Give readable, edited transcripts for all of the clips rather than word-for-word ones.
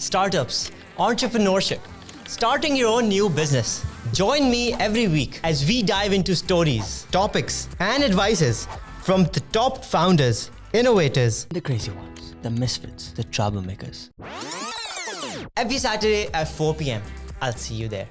startups, entrepreneurship, starting your own new business. Join me every week as we dive into stories, topics, and advices from the top founders, innovators, the crazy ones, the misfits, the troublemakers. Every Saturday at 4 p.m. I'll see you there.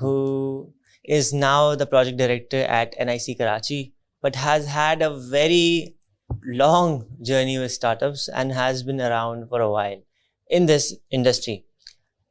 who is now the project director at NIC Karachi but has had a very long journey with startups and has been around for a while in this industry.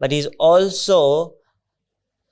but he is also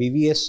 BVS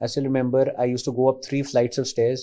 I still remember I used to go up 3 flights of stairs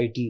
IT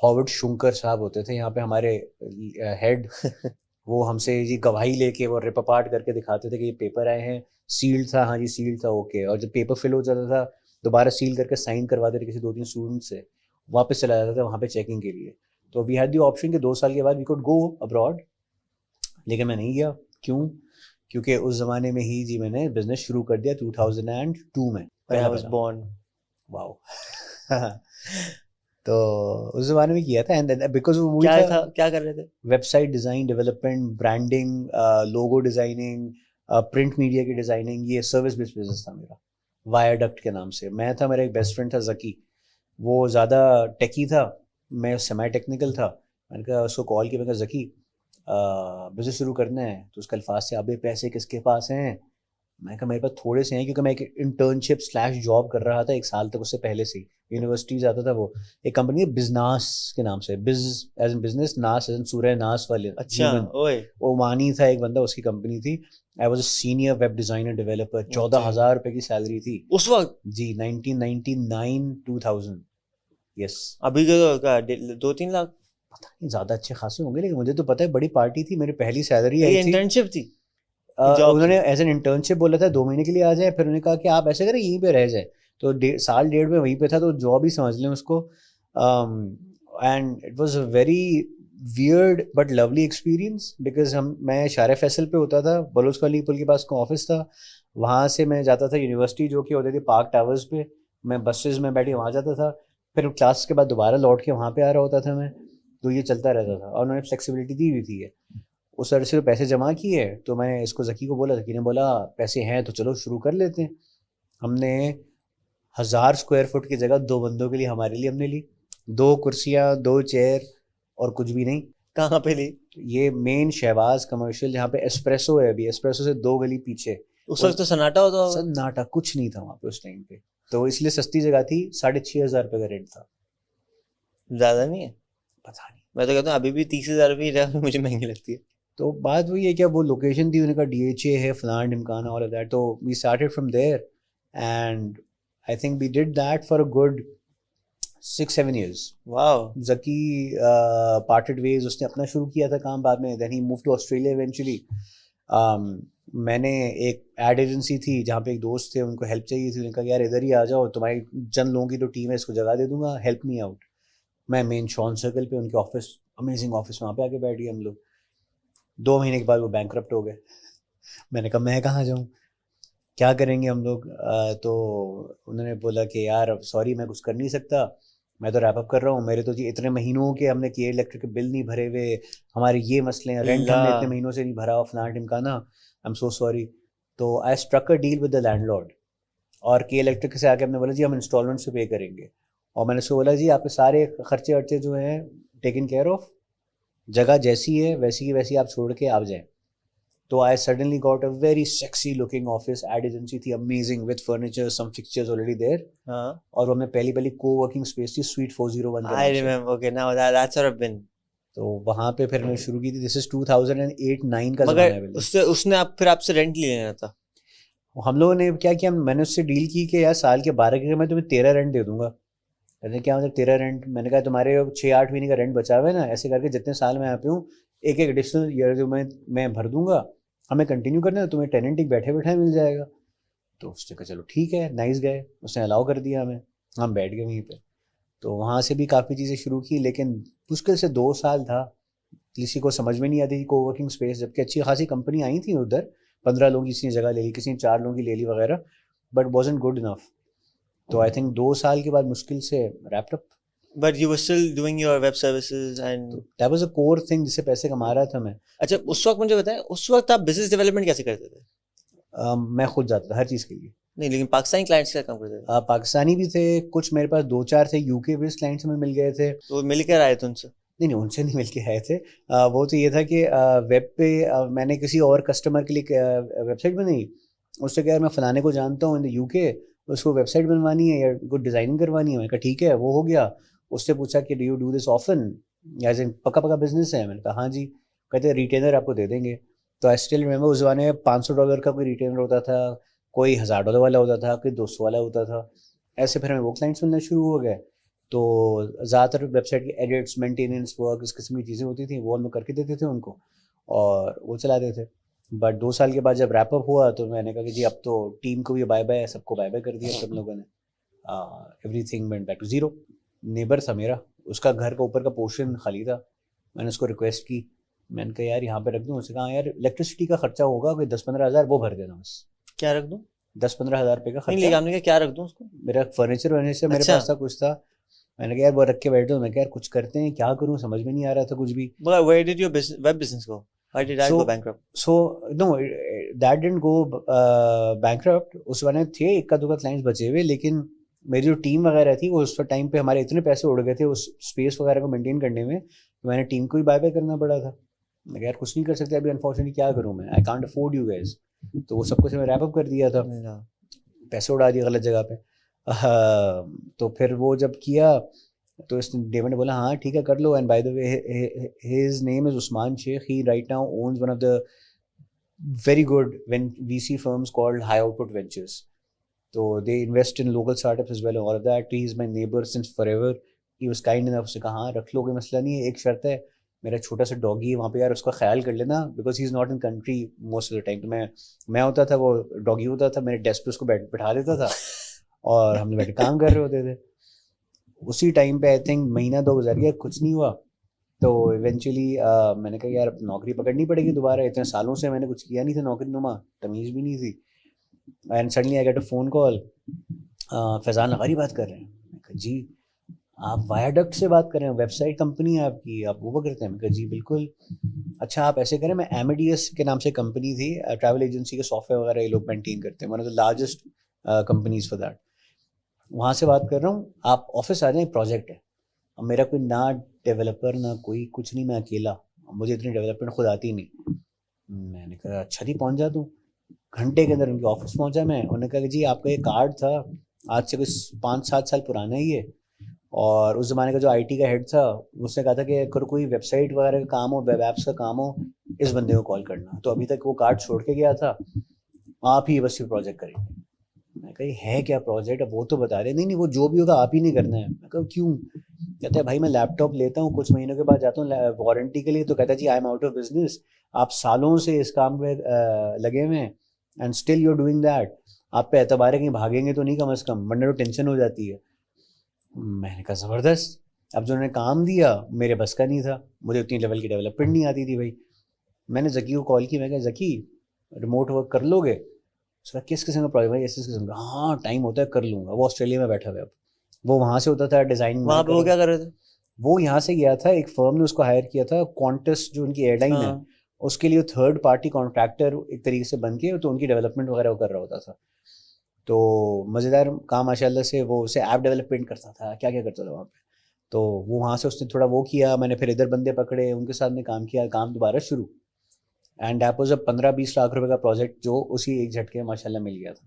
Howard Shankar صاحب ہوتے تھے یہاں پہ ہمارے head. وہ ہم سے جی گواہی لے کے وہ رپ اپارٹ کر کے دکھاتے تھے کہ یہ پیپر آئے ہیں, سیل تھا, ہاں جی سیل تھا, اوکے. اور جب پیپر فل ہو جاتا تھا دوبارہ سیل کر کے سائن کرواتے تھے کسی 2-3 اسٹوڈنٹ سے, واپس چلا جاتا تھا وہاں پہ چیکنگ کے لیے. تو وی ہیڈ دی آپشن کہ 2 سال کے بعد وی کوڈ گو ابراڈ, لیکن میں نہیں گیا. کیوں؟ کیونکہ اس زمانے میں ہی جی میں نے بزنس شروع کر دیا 2002 میں. واو. تو اس زمانے میں کیا تھا, اینڈ بیکاز وہ کیا کر رہے تھے؟ Website design, development, branding, logo designing, print media کی ڈیزائننگ, یہ سروس بیسڈ بزنس تھا میرا, وائرڈکٹ کے نام سے. میں تھا, میرا ایک بیسٹ فرینڈ تھا ذکی, وہ زیادہ ٹیکی تھا, میں سیمی ٹیکنیکل تھا. میں نے کہا اس کو کال کیا, میں نے کہا ذکی بزنس شروع کرنا ہے. تو اس کے الفاظ سے ابے پیسے کس کے پاس ہیں؟ میں کہا میرے پاس تھوڑے سے ہیں, کیونکہ میں ایک انٹرنشپ / جاب کر رہا تھا 1 سال تک, اس سے پہلے سے یونیورسٹی جاتا تھا. وہ ایک کمپنی ہے بزناس کے نام سے, بز ایز ان بزنس, ناس ایز ان سورہ ناس والے. اچھا, عمانی تھا ایک بندہ, اس کی کمپنی تھی. I was a senior web designer developer. 14,000 روپے کی سیلری تھی اس وقت جی, 1999-2000. یس. ابھی تو 2-3 لاکھ پتہ نہیں, زیادہ اچھے خاصے ہوں گے, لیکن مجھے تو پتہ ہے بڑی پارٹی تھی. میری پہلی سیلری آئی تھی, انٹرنشپ تھی. انہوں نے ایز این انٹرنشپ بولا تھا 2 مہینے کے لیے آ جائیں, پھر انہوں نے کہا کہ آپ ایسے کریں یہیں پہ رہ جائیں. تو 1.5 سال میں وہیں پہ تھا, تو جاب ہی سمجھ لیں اس کو. And it was a very weird but lovely experience, because میں شارع فیصل پہ ہوتا تھا, بلوچ کالی پل کے پاس کا آفس تھا, وہاں سے میں جاتا تھا یونیورسٹی جو کہ ہوتی تھی پارک ٹاورز پہ, میں بسز میں بیٹھ کے وہاں جاتا تھا, پھر کلاس کے بعد دوبارہ لوٹ کے وہاں پہ آ رہا ہوتا تھا میں. تو یہ چلتا رہتا تھا, اور انہوں نے فلیکسیبلٹی دی ہوئی تھی. اس عرصے سے پیسے جمع کیے, تو میں اس کو ذکی کو بولا, ذکی نے بولا پیسے ہیں تو چلو شروع کر لیتے ہیں. ہم نے 1000 اسکوائر فٹ کی جگہ 2 بندوں کے لیے ہمارے لیے ہم نے لی, 2 کرسیاں, 2 چیئر اور کچھ بھی نہیں. کہاں پہ لی؟ یہ مین شہباز کمرشل, جہاں پہ ایسپریسو ہے ابھی, ایسپریسو سے 2 گلی پیچھے. اس وقت تو سناٹا ہوتا ہوگا. سناٹا, کچھ نہیں تھا وہاں پہ اس ٹائم پہ, تو اس لیے سستی جگہ تھی. 6,500 روپے کا رینٹ تھا. زیادہ نہیں ہے؟ پتہ نہیں, میں تو کہتا ہوں ابھی بھی 30,000 روپئے مجھے مہنگی لگتی ہے. تو بات وہی ہے کہ وہ لوکیشن تھی, انہوں نے کہا DHA ہے فلان ڈمکانا آل آف دیٹ. تو we started from there, and I think we did that for a good 6-7 years. Wow. Zaki parted ways, اس نے اپنا شروع کیا تھا کام بعد میں, دین ہی موو ٹو آسٹریلیا ایونچولی. میں نے ایک ایڈ ایجنسی تھی جہاں پہ ایک دوست تھے, ان کو ہیلپ چاہیے تھی. انہوں نے کہا یار ادھر ہی آ جاؤ, تمہاری چند لوگوں کی تو ٹیم ہے, اس کو جگہ دے دوں گا, ہیلپ می آؤٹ. میں مین شان سرکل پہ ان کے آفس, امیزنگ آفس, وہاں پہ آ کے بیٹھ گئے ہم لوگ. 2 مہینے کے بعد وہ بینکرپٹ ہو گئے. میں نے کہا میں کہاں جاؤں, کیا کریں گے ہم لوگ. تو انہوں نے بولا کہ یار اب سوری میں کچھ کر نہیں سکتا, میں تو ریپ اپ کر رہا ہوں, میرے تو جی اتنے مہینوں کے ہم نے کیے الیکٹرک بل نہیں بھرے ہوئے, ہمارے یہ مسئلے ہیں, رینٹ ہم نے اتنے مہینوں سے نہیں بھرا ہوا, فلاں ٹمکانا, آئی ایم سو سوری. تو I struck a deal with the landlord, اور کے الیکٹرک سے آ کے ہم نے بولا جی ہم انسٹالمنٹ سے پے کریں گے. اور میں نے اس کو بولا جی آپ کے سارے خرچے ورچے جو ہیں ٹیکن کیئر آف, جگہ جیسی ہے ویسی کی ویسی آپ چھوڑ کے آپ جائیں. تو I suddenly got a very sexy looking office, ad agency تھی amazing with furniture, some fixtures already there. اور وہ ہم نے پہلی کو ورکنگ اسپیس تھی suite 401. I remember, okay, now that's what I've been. تو وہاں پہ پھر میں شروع کی تھی. دس از 2008-9 کا مگر زمانہ ہے. اس نے پھر آپ سے رینٹ لے لینا تھا. ہم لوگوں نے کیا کیا, میں نے اس سے ڈیل کی کہ یار سال کے 12 کے میں تمہیں 13 رینٹ دے دوں گا. کہتے ہیں کیا مطلب 13 رینٹ؟ میں نے کہا تمہارے 6-8 مہینے کا رینٹ بچا ہوا ہے نا, ایسے کر کے جتنے سال میں یہاں پہ ہوں ایک ایڈیشنل ایئر جو میں بھر دوں گا, ہمیں کنٹینیو کرنا ہے, تمہیں ٹیننٹ ایک بیٹھے بیٹھے مل جائے گا. تو اس نے کہا چلو ٹھیک ہے, نائس گئے, اس نے الاؤ کر دیا ہمیں, ہم بیٹھ گئے وہیں پہ. تو وہاں سے بھی کافی چیزیں شروع کی, لیکن مشکل سے 2 سال تھا, کسی کو سمجھ میں نہیں آتی تھی کو ورکنگ اسپیس, جبکہ اچھی خاصی کمپنی آئی تھیں ادھر, 15 لوگ کسی نے جگہ لے لی, کسی نے 4 لوگوں کی لے لی وغیرہ, بٹ وازنٹ گڈ انف. تو آئی تھنک 2 سال کے بعد مشکل سے wrapped up. But you were still doing your web services and that was a core thing جس سے پیسے کما رہا تھا میں. اچھا اس وقت مجھے بتائیں, اس وقت آپ بزنس ڈیولپمنٹ کیسے کرتے تھے؟ میں خود جاتا تھا ہر چیز کے لیے. نہیں لیکن پاکستانی کلائنٹس کا کام کرتے تھے؟ پاکستانی بھی تھے کچھ, میرے پاس 2-4 تھے UK بیسڈ کلائنٹس میں مل گئے تھے. تو مل کر آئے تھے ان سے؟ نہیں ان سے نہیں مل کے آئے تھے. وہ تو یہ تھا کہ ویب پہ میں نے کسی اور کسٹمر کے لیے ویب سائٹ بنائی, اس سے کہا میں فلانے کو جانتا ہوں ان UK, اس کو ویب سائٹ بنوانی ہے یا کچھ ڈیزائننگ کروانی ہے. میں نے کہا ٹھیک ہے, وہ ہو گیا. اس سے پوچھا کہ do you do this often, as in پکا بزنس ہے؟ میں نے کہا ہاں جی. کہتے ریٹینر آپ کو دے دیں گے. تو آئی اسٹل ریمبر اس زمانے میں $500 کا کوئی ریٹینر ہوتا تھا, کوئی $1000 والا ہوتا تھا, کوئی $200 والا ہوتا تھا. ایسے پھر ہمیں وہ کلائنٹس ملنا شروع ہو گئے. تو زیادہ تر ویب سائٹ کے ایڈٹس مینٹیننس ورک اس قسم کی چیزیں ہوتی تھیں وہ ہم لوگ کر کے دیتے تھے ان کو اور وہ چلاتے تھے. بٹ 2 سال کے بعد جب ریپ اپ ہوا تو میں نے کہا کہ جی اب تو ٹیم کو بھی بائے بائے, سب کو بائے بائے کر دیا سب لوگوں نے. Everything went back to zero. Neighbour تھا میرا, اس کا گھر کا اوپر کا پورشن خالی تھا. میں نے اس کو ریکویسٹ کی, میں نے کہا یار یہاں پہ رکھ دوں. اس نے کہا یار الیکٹریسٹی کا خرچہ ہوگا کوئی 10-15 ہزار, وہ بھر دینا بس. کیا رکھ دوں؟ 10-15 ہزار روپے کا نہیں خرچہ. آپ نے کہا کیا رکھ دوں اس کو؟ میرا فرنیچر ورنیچر میرے پاس تھا, کچھ تھا. میں نے کہا یار وہ رکھ کے بیٹھے ہوں. میں کہا یار کچھ کرتے ہیں, کیا کروں سمجھ میں نہیں آ رہا تھا کچھ بھی. Where did your web business go? Why did I go bankrupt? So no, that didn't go bankrupt. اس والے تھے ایک کا دو کا کلائنٹس بچے ہوئے, لیکن میری جو ٹیم وغیرہ تھی وہ اس ٹائم پہ ہمارے اتنے پیسے اڑ گئے تھے اس اسپیس وغیرہ کو مینٹین کرنے میں, میں نے ٹیم کو بھی بائی بائی کرنا پڑا تھا. میں یار کچھ نہیں کر سکتے ابھی انفارچونیٹلی, کیا کروں میں, I can't afford you guys. تو وہ سب کچھ میں ریپ اپ کر دیا تھا, پیسے اڑا دیے غلط جگہ پہ. تو پھر وہ جب کیا تو اس نے ڈیوڈ نے بولا ہاں ٹھیک ہے کر لو. And by the way his name is Usman Sheikh. He right now owns one of the very good VC firms called High Output Ventures. So they invest in local startups as well and all of that. He is my neighbor since forever. He was kind enough سے کہا ہاں رکھ لو, کوئی مسئلہ نہیں ہے. ایک شرط ہے, میرا چھوٹا سا ڈاگی ہے وہاں پہ یار, اس کا خیال کر لینا because he is not in country most of the time. تو میں ہوتا تھا, وہ ڈاگی ہوتا تھا, میرے ڈیسک پہ اس کو بٹھا دیتا تھا اور ہم نے بیٹھے کام کر رہے ہوتے تھے. اسی ٹائم پہ آئی تھنک مہینہ 2 گزر گیا, کچھ نہیں ہوا. تو ایونچولی میں نے کہا یار نوکری پکڑنی پڑے گی دوبارہ, اتنے سالوں سے میں نے کچھ کیا نہیں تھا نوکری نما, تمیز بھی نہیں تھی. And suddenly I get a phone call, Faizan لغاری بات کر رہے ہیں. میں کہا جی آپ وایاڈکٹ سے بات کر رہے ہیں, ویب سائٹ کمپنی ہے آپ کی, آپ وہ کرتے ہیں؟ میں کہا جی بالکل. اچھا آپ ایسے کریں, میں Amadeus کے نام سے کمپنی تھی, ٹریول ایجنسی کے سافٹ ویئر وغیرہ یہ لوگ مینٹین کرتے ہیں, one of the largest companies for that. وہاں سے بات کر رہا ہوں, آپ آفس آ جائیں, ایک پروجیکٹ ہے. اب میرا کوئی نہ ڈیولپر نہ کوئی کچھ نہیں, میں اکیلا, مجھے اتنی ڈیولپمنٹ خود آتی نہیں. میں نے کہا اچھا جی پہنچ جاتا ہوں. گھنٹے کے اندر ان کے آفس پہنچا میں. انہوں نے کہا کہ جی آپ کا یہ کارڈ تھا آج سے کوئی 5-7 سال پرانا ہی ہے, اور اس زمانے کا جو IT کا ہیڈ تھا اس نے کہا تھا کہ اگر کوئی ویب سائٹ وغیرہ کا کام ہو, ویب ایپس کا کام ہو, اس بندے کو کال کرنا. تو ابھی تک وہ کارڈ چھوڑ کے گیا تھا, آپ ہی بس یہ پروجیکٹ کریں گے. میں کہا یہ ہے کیا پروجیکٹ, اب وہ تو بتا رہے. نہیں وہ جو بھی ہوگا آپ ہی نہیں کرنا ہے. میں کہا کیوں؟ کہتا ہے بھائی میں لیپ ٹاپ لیتا ہوں, کچھ مہینوں کے بعد جاتا ہوں وارنٹی کے لیے, تو کہتا ہے جی I am out of business. آپ سالوں سے اس کام پہ لگے ہوئے ہیں and still you are doing that. آپ پہ اعتبار ہے کہیں بھاگیں گے تو نہیں, کم از کم ورنہ تو ٹینشن ہو جاتی ہے. میں نے کہا زبردست. اب جو انہوں نے کام دیا میرے بس کا نہیں تھا, مجھے اتنی لیول کی ڈیولپمنٹ نہیں آتی تھی بھائی. میں نے ذکی کو کال کی, میں کہا ذکی ریموٹ ورک کر لو گے؟ اس کا کس قسم کا پروجیکٹ بھائی؟ ایسے قسم کا. ہاں ٹائم ہوتا ہے کر لوں گا. وہ آسٹریلیا میں بیٹھا ہوا ہے, اب وہ وہاں سے ہوتا تھا ڈیزائن. وہاں پہ وہ کیا کر رہے تھے؟ وہ یہاں سے گیا تھا, ایک فرم نے اس کو ہائر کیا تھا, کوانٹس جو ان کی ایئر لائن ہے, اس کے لیے تھرڈ پارٹی کانٹریکٹر ایک طریقے سے بن کے, تو ان کی ڈیولپمنٹ وغیرہ وہ کر رہا ہوتا تھا. تو مزیدار کام ماشاء اللہ سے. وہ اسے ایپ ڈیولپمنٹ کرتا تھا, کیا کیا کرتا تھا وہاں پہ. تو وہ وہاں سے اس نے تھوڑا وہ کیا, میں نے پھر ادھر بندے پکڑے, ان کے ساتھ میں کام کیا, کام دوبارہ شروع. اینڈ ایپ واز 15-20 لاکھ روپے کا پروجیکٹ جو اسی ایک جھٹکے ماشاء اللہ مل گیا تھا.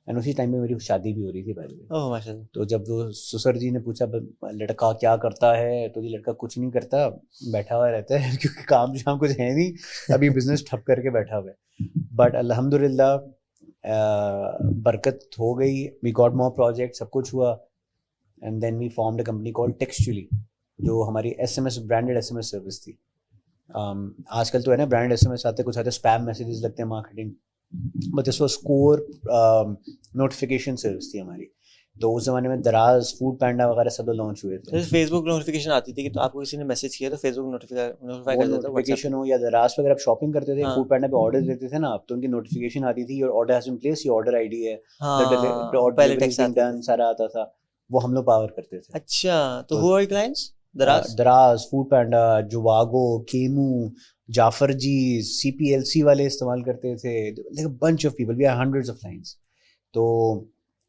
اینڈ اسی ٹائم میں میری شادی بھی ہو رہی تھی پہلے. تو جب وہ سسر جی نے پوچھا لڑکا کیا کرتا ہے, تو یہ لڑکا کچھ نہیں کرتا, بیٹھا ہوا رہتا ہے, کیونکہ کام شام کچھ ہے نہیں, ابھی بزنس ٹھپ کر کے بیٹھا ہوا ہے. بٹ الحمد للہ برکت ہو گئی, وی گاٹ مور پروجیکٹ, سب کچھ ہوا. And then we formed a company call Textually, جو ہماری SMS برانڈیڈ SMS سروس تھی. آج کل تو ہے نا برانڈ SMS آتے, کچھ آتے اسپیم میسیجز لگتے ہیں, marketing, but this was core notification service تھی ہماری. تو اس زمانے میں دراز, فوڈ پینڈا وغیرہ سب لانچ ہوئے تھے. فیس بک نوٹیفیکیشن آتی تھی کہ تو آپ کو کسی نے میسج کیا تو فیس بک نوٹیفائی کر دیتا. نوٹیفیکیشن ہو یا دراز پہ اگر آپ شاپنگ کرتے تھے, فوڈ پینڈا پہ آرڈر دیتے تھے نا, تو ان کی نوٹیفیکیشن آتی تھی, اور آرڈر ہیز بین پلیس, یہ آرڈر ID ہے, پہلے ٹیکسٹ ڈن سارا آتا تھا, وہ ہم لوگ پاور کرتے تھے. اچھا, تو ہو clients Daraz, food panda, جواگو, Kaymu, Jafferjees, CPLC والے استعمال کرتے تھے, bunch of people, we are hundreds of lines. تو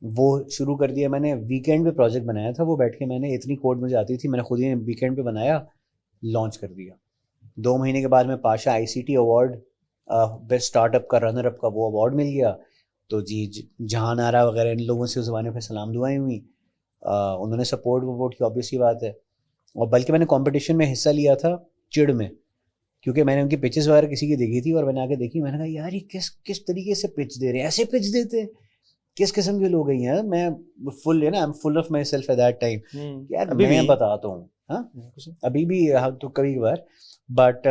وہ شروع کر دیا میں نے. ویکینڈ پہ پروجیکٹ بنایا تھا, وہ بیٹھ کے میں نے, اتنی کوڈ مجھے آتی تھی, میں نے خود ہی ویکینڈ پہ بنایا, لانچ کر دیا. 2 مہینے کے بعد میں Pasha ICT award, best start up کا رنر اپ کا وہ ایوارڈ مل گیا. تو جی جہان آرا وغیرہ ان لوگوں سے اس زمانے پہ سلام دعائیں ہوئیں, انہوں نے سپورٹ وپورٹ کی, آبویس سی بات ہے. اور بلکہ میں نے کمپٹیشن میں حصہ لیا تھا چڑ میں, کیونکہ میں نے ان کی پچز وغیرہ کسی کی دیکھی تھی, اور میں نے آ کے دیکھی, میں نے کہا یار یہ کس طریقے سے پچ دے رہے ہیں, ایسے پچ دیتے ہیں. کس قسم کے لوگ ہیں یار. میں فل ہے نا, I am full of myself at that time, یار میں بتاتا ہوں. ہاں ابھی بھی تو کبھی کبھار, بٹ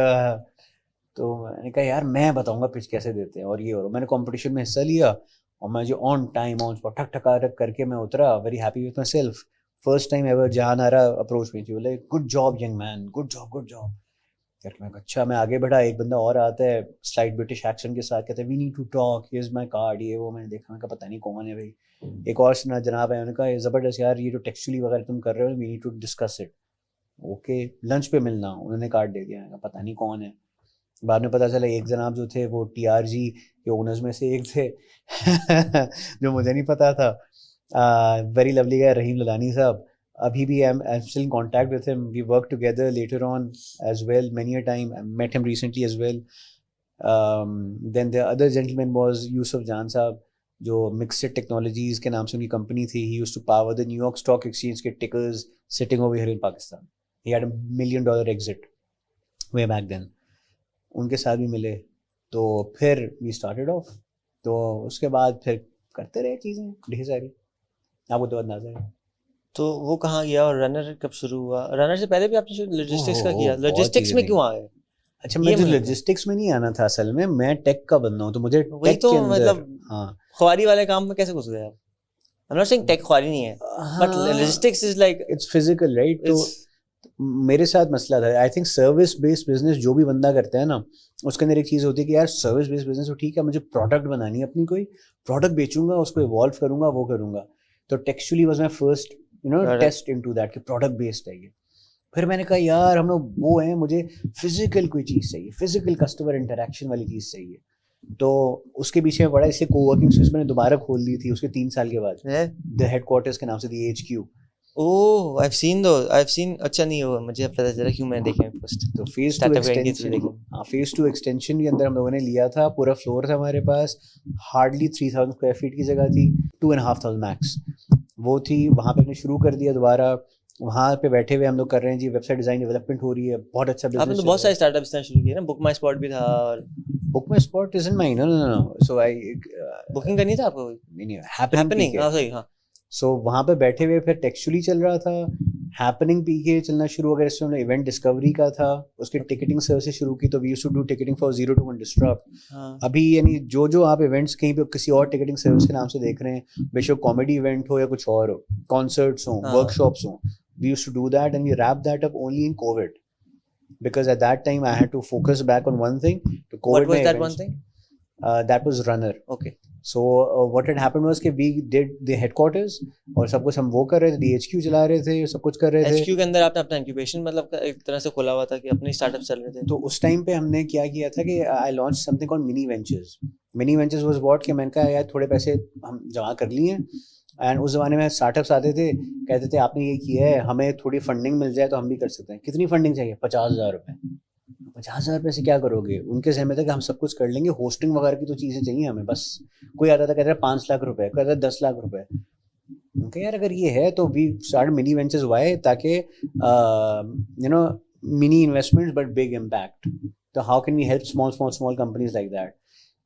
تو میں نے کہا یار میں بتاؤں گا پچ کیسے دیتے ہیں اور یہ. اور میں نے کمپٹیشن میں حصہ لیا اور میں جو آن ٹائم آن اسپاٹ ٹھک ٹھکا کر کے میں اترا, very happy with my self. First time ever جہان آرا اپروچ می تھی, بولے good job young man, good job good job. میں اچھا, میں آگے بڑھا, ایک بندہ اور آتا ہے سلائٹ برٹش ایکسنٹ کے ساتھ, کہتے ہیں we need to talk, here is my card, یہ وہ. میں نے دیکھا, میں کہا پتہ نہیں کون ہے بھائی. ایک اور جناب ہے, انہوں نے کہا زبردست یار یہ جو ٹیکسچولی وغیرہ تم کر رہے ہو, we need to discuss it. Okay lunch پہ ملنا, انہوں نے کارڈ دے دیا. پتہ نہیں کون ہے. بعد میں پتہ چلا ایک جناب جو تھے وہ ٹی آر جی کے اونرز میں سے ایک تھے جو مجھے نہیں پتا تھا. ویری لولی گائے رحیم لدانی صاحب. ابھی بھی I'm still in contact with him. We worked together later on as well many a time. I met him recently as well. Then the other gentleman was Yusuf Jan Saab, جو Mixed Technologies کے نام سے ان کی company تھی. He used to power the New York Stock Exchange کے tickers sitting over here in Pakistan. He had $1 million exit way back then. ان کے ساتھ بھی ملے تو پھر we started off. تو اس کے بعد پھر کرتے رہے چیزیں ڈھیر ساری, آپ کو تو اندازہ ہے. تو وہ کہاں گیا اور رنر کب شروع ہوا؟ رنر سے پہلے بھی آپ نے لاجسٹکس کا کیا, لاجسٹکس میں کیوں آ گئے؟ اچھا میں لاجسٹکس میں نہیں آنا تھا اصل میں ٹیک کا بندہ ہوں, تو مجھے وہی تو مطلب خواری والے کام میں کیسے گھس گئے آپ؟ I'm not saying ٹیک خواری نہیں ہے, but logistics is like it's physical, right? تو میرے ساتھ مسئلہ تھا. I think service based business جو بھی بندہ کرتا ہے نا, اس کے اندر ایک چیز ہوتی ہے کہ یار سروس بیسڈ بزنس تو ٹھیک ہے, مجھے پروڈکٹ بنانی ہے اپنی, کوئی پروڈکٹ بیچوں گا, اس کو ایوالو کروں گا, وہ کروں گا. تو Textually was my first test into that کہ پروڈکٹ بیسڈ ہے یہ. پھر میں نے کہا یار ہم لوگ وہ ہیں, مجھے فزیکل کوئی چیز چاہیے, فزیکل کسٹمر انٹریکشن والی چیز چاہیے. تو اس کے پیچھے میں پڑا, اس لیے کو ورکنگ اسپیس میں نے دوبارہ کھول دی تھی اس کے 3 سال کے بعد, دا ہیڈ کوارٹرز کے نام سے, the H Q. Oh I've seen those, I've seen. اچھا نہیں ہوا مجھے پتہ چلا کیوں میں دیکھیں پوسٹ. تو فیز 2 ایکسٹینشن کے اندر ہم لوگوں نے لیا تھا, پورا فلور تھا ہمارے پاس, ہارڈلی 3000 اسکوائر فیٹ کی جگہ تھی, 2,500 میکس وہ تھی. وہاں پہ ہم نے شروع کر دیا دوبارہ, وہاں پہ بیٹھے ہوئے ہم لوگ کر رہے ہیں جی, ویب سائٹ ڈیزائن ڈیولپمنٹ ہو رہی ہے, بہت اچھا بزنس. آپ نے تو بہت سارے اسٹارٹ اپس شروع کیے نا, بک مائی اسپاٹ بھی تھا, اور بک مائی اسپاٹ از ان مائی نو سو آئی بکنگ کرنی تھا آپ کو, نہیں ہیپننگ. ہاں صحیح, ہاں. سو وہاں پہ بیٹھے ہوئے پھر ٹیکسچولی چل رہا تھا, ہیپننگ پی کے چلنا شروع ہو گیا. اس میں ایونٹ ڈسکوری کا تھا, اس کی ٹکٹنگ سروسز شروع کی, تو we used to do ticketing for 0 to 1 disrupt. ابھی یعنی جو آپ ایونٹس کہیں پہ کسی اور ٹکٹنگ سروس کے نام سے دیکھ رہے ہیں, بے شک کامیڈی ایونٹ ہو یا کچھ اور ہو, کانسرٹس ہوں, ورک شاپس ہوں, we used to do that and we wrapped that up only in COVID, because at that time I had to focus back on one thing. To COVID, what was that one thing? That was runner. Okay. So what had happened was کہ we did the headquarters اور سب کچھ ہم وہ کر رہے تھے, DHQ چلا رہے تھے, سب کچھ کر رہے تھے. HQ کے اندر آپ نے اپنا انکیوبیشن مطلب ایک طرح سے کھولا ہوا تھا کہ اپنے اسٹارٹ اپ چل رہے تھے. تو اس ٹائم پہ ہم نے کیا کیا تھا کہ I launched something called Mini Ventures. Mini Ventures was what کہ میں نے کہا یار تھوڑے پیسے ہم جمع کر لیے ہیں, اینڈ اس زمانے میں اسٹارٹ اپس آتے تھے, کہتے تھے آپ نے یہ کیا ہے, ہمیں تھوڑی فنڈنگ مل جائے تو ہم بھی کر سکتے ہیں. کتنی فنڈنگ چاہیے؟ 50,000 روپے. 50,000 روپے سے کیا کرو گے؟ ان کے ذہن میں تھا کہ ہم سب کچھ کر لیں گے, ہوسٹنگ وغیرہ کی تو چیزیں چاہیے ہمیں بس. کوئی آتا تھا کہتا ہے 5 لاکھ روپے, کہتا ہے 10 لاکھ روپے. کہ یار اگر یہ ہے تو we start money ventures why, تاکہ mini investment but big impact. تو how can we help small companies like that.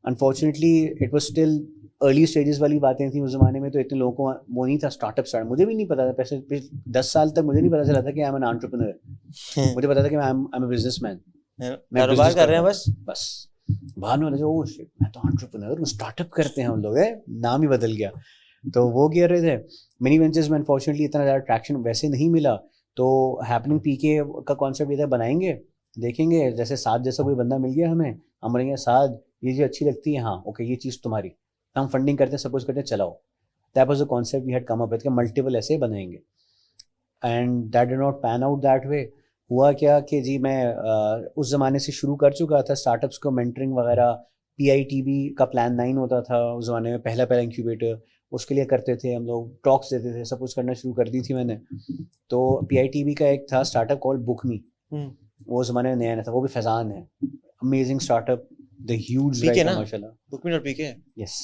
Unfortunately it was still early stages والی باتیں تھیں اس زمانے میں, تو اتنے لوگوں کو وہ نہیں تھا اسٹارٹ اپ اسٹارٹ. مجھے بھی نہیں پتا تھا, پیسے 10 سال تک مجھے نہیں پتا چلا تھا کہ آئی ایم این انٹرپرینور. مجھے پتا تھا کہ I am a business man, کاروبار کر رہے ہیں بس. بعد میں میں تو انٹرپرینور ہوں, اسٹارٹ اپ کرتے ہیں ہم لوگ, ہے نام ہی بدل گیا. تو وہ کہہ رہے تھے منی وینچرز میں انفارچونیٹلی اتنا زیادہ ٹریکشن ویسے نہیں ملا. تو ہیپننگ پی کے کا کانسیپٹ یہ تھا, بنائیں گے دیکھیں گے, جیسے ساتھ جیسا کوئی بندہ مل گیا ہمیں, ہم بولیں گے ساتھ یہ چیز اچھی لگتی ہے, ہاں اوکے یہ چیز تمہاری, ہم فنڈنگ کرتے ہیں, سب کچھ کرتے ہیں, چلاؤ. That was the concept we had come up with کہ ملٹیپل ایسے بنائیں گے, and that did not pan out that way. ہوا کیا کہ جی میں اس زمانے سے شروع کر چکا تھا اسٹارٹ اپس کو, مینٹرنگ وغیرہ. PITB کا پلان 9 ہوتا تھا اس زمانے میں, پہلا انکیوبیٹر, اس کے لیے کرتے تھے ہم لوگ, ٹاکس دیتے تھے, سب کچھ کرنا شروع کر دی تھی میں نے. تو PITB کا ایک تھا اسٹارٹ اپ کال بک می, وہ زمانے میں نیا تھا, وہ بھی فیضان ہے, amazing start up, the huge ماشاء اللہ. بک می ڈاٹ پی کے, یس.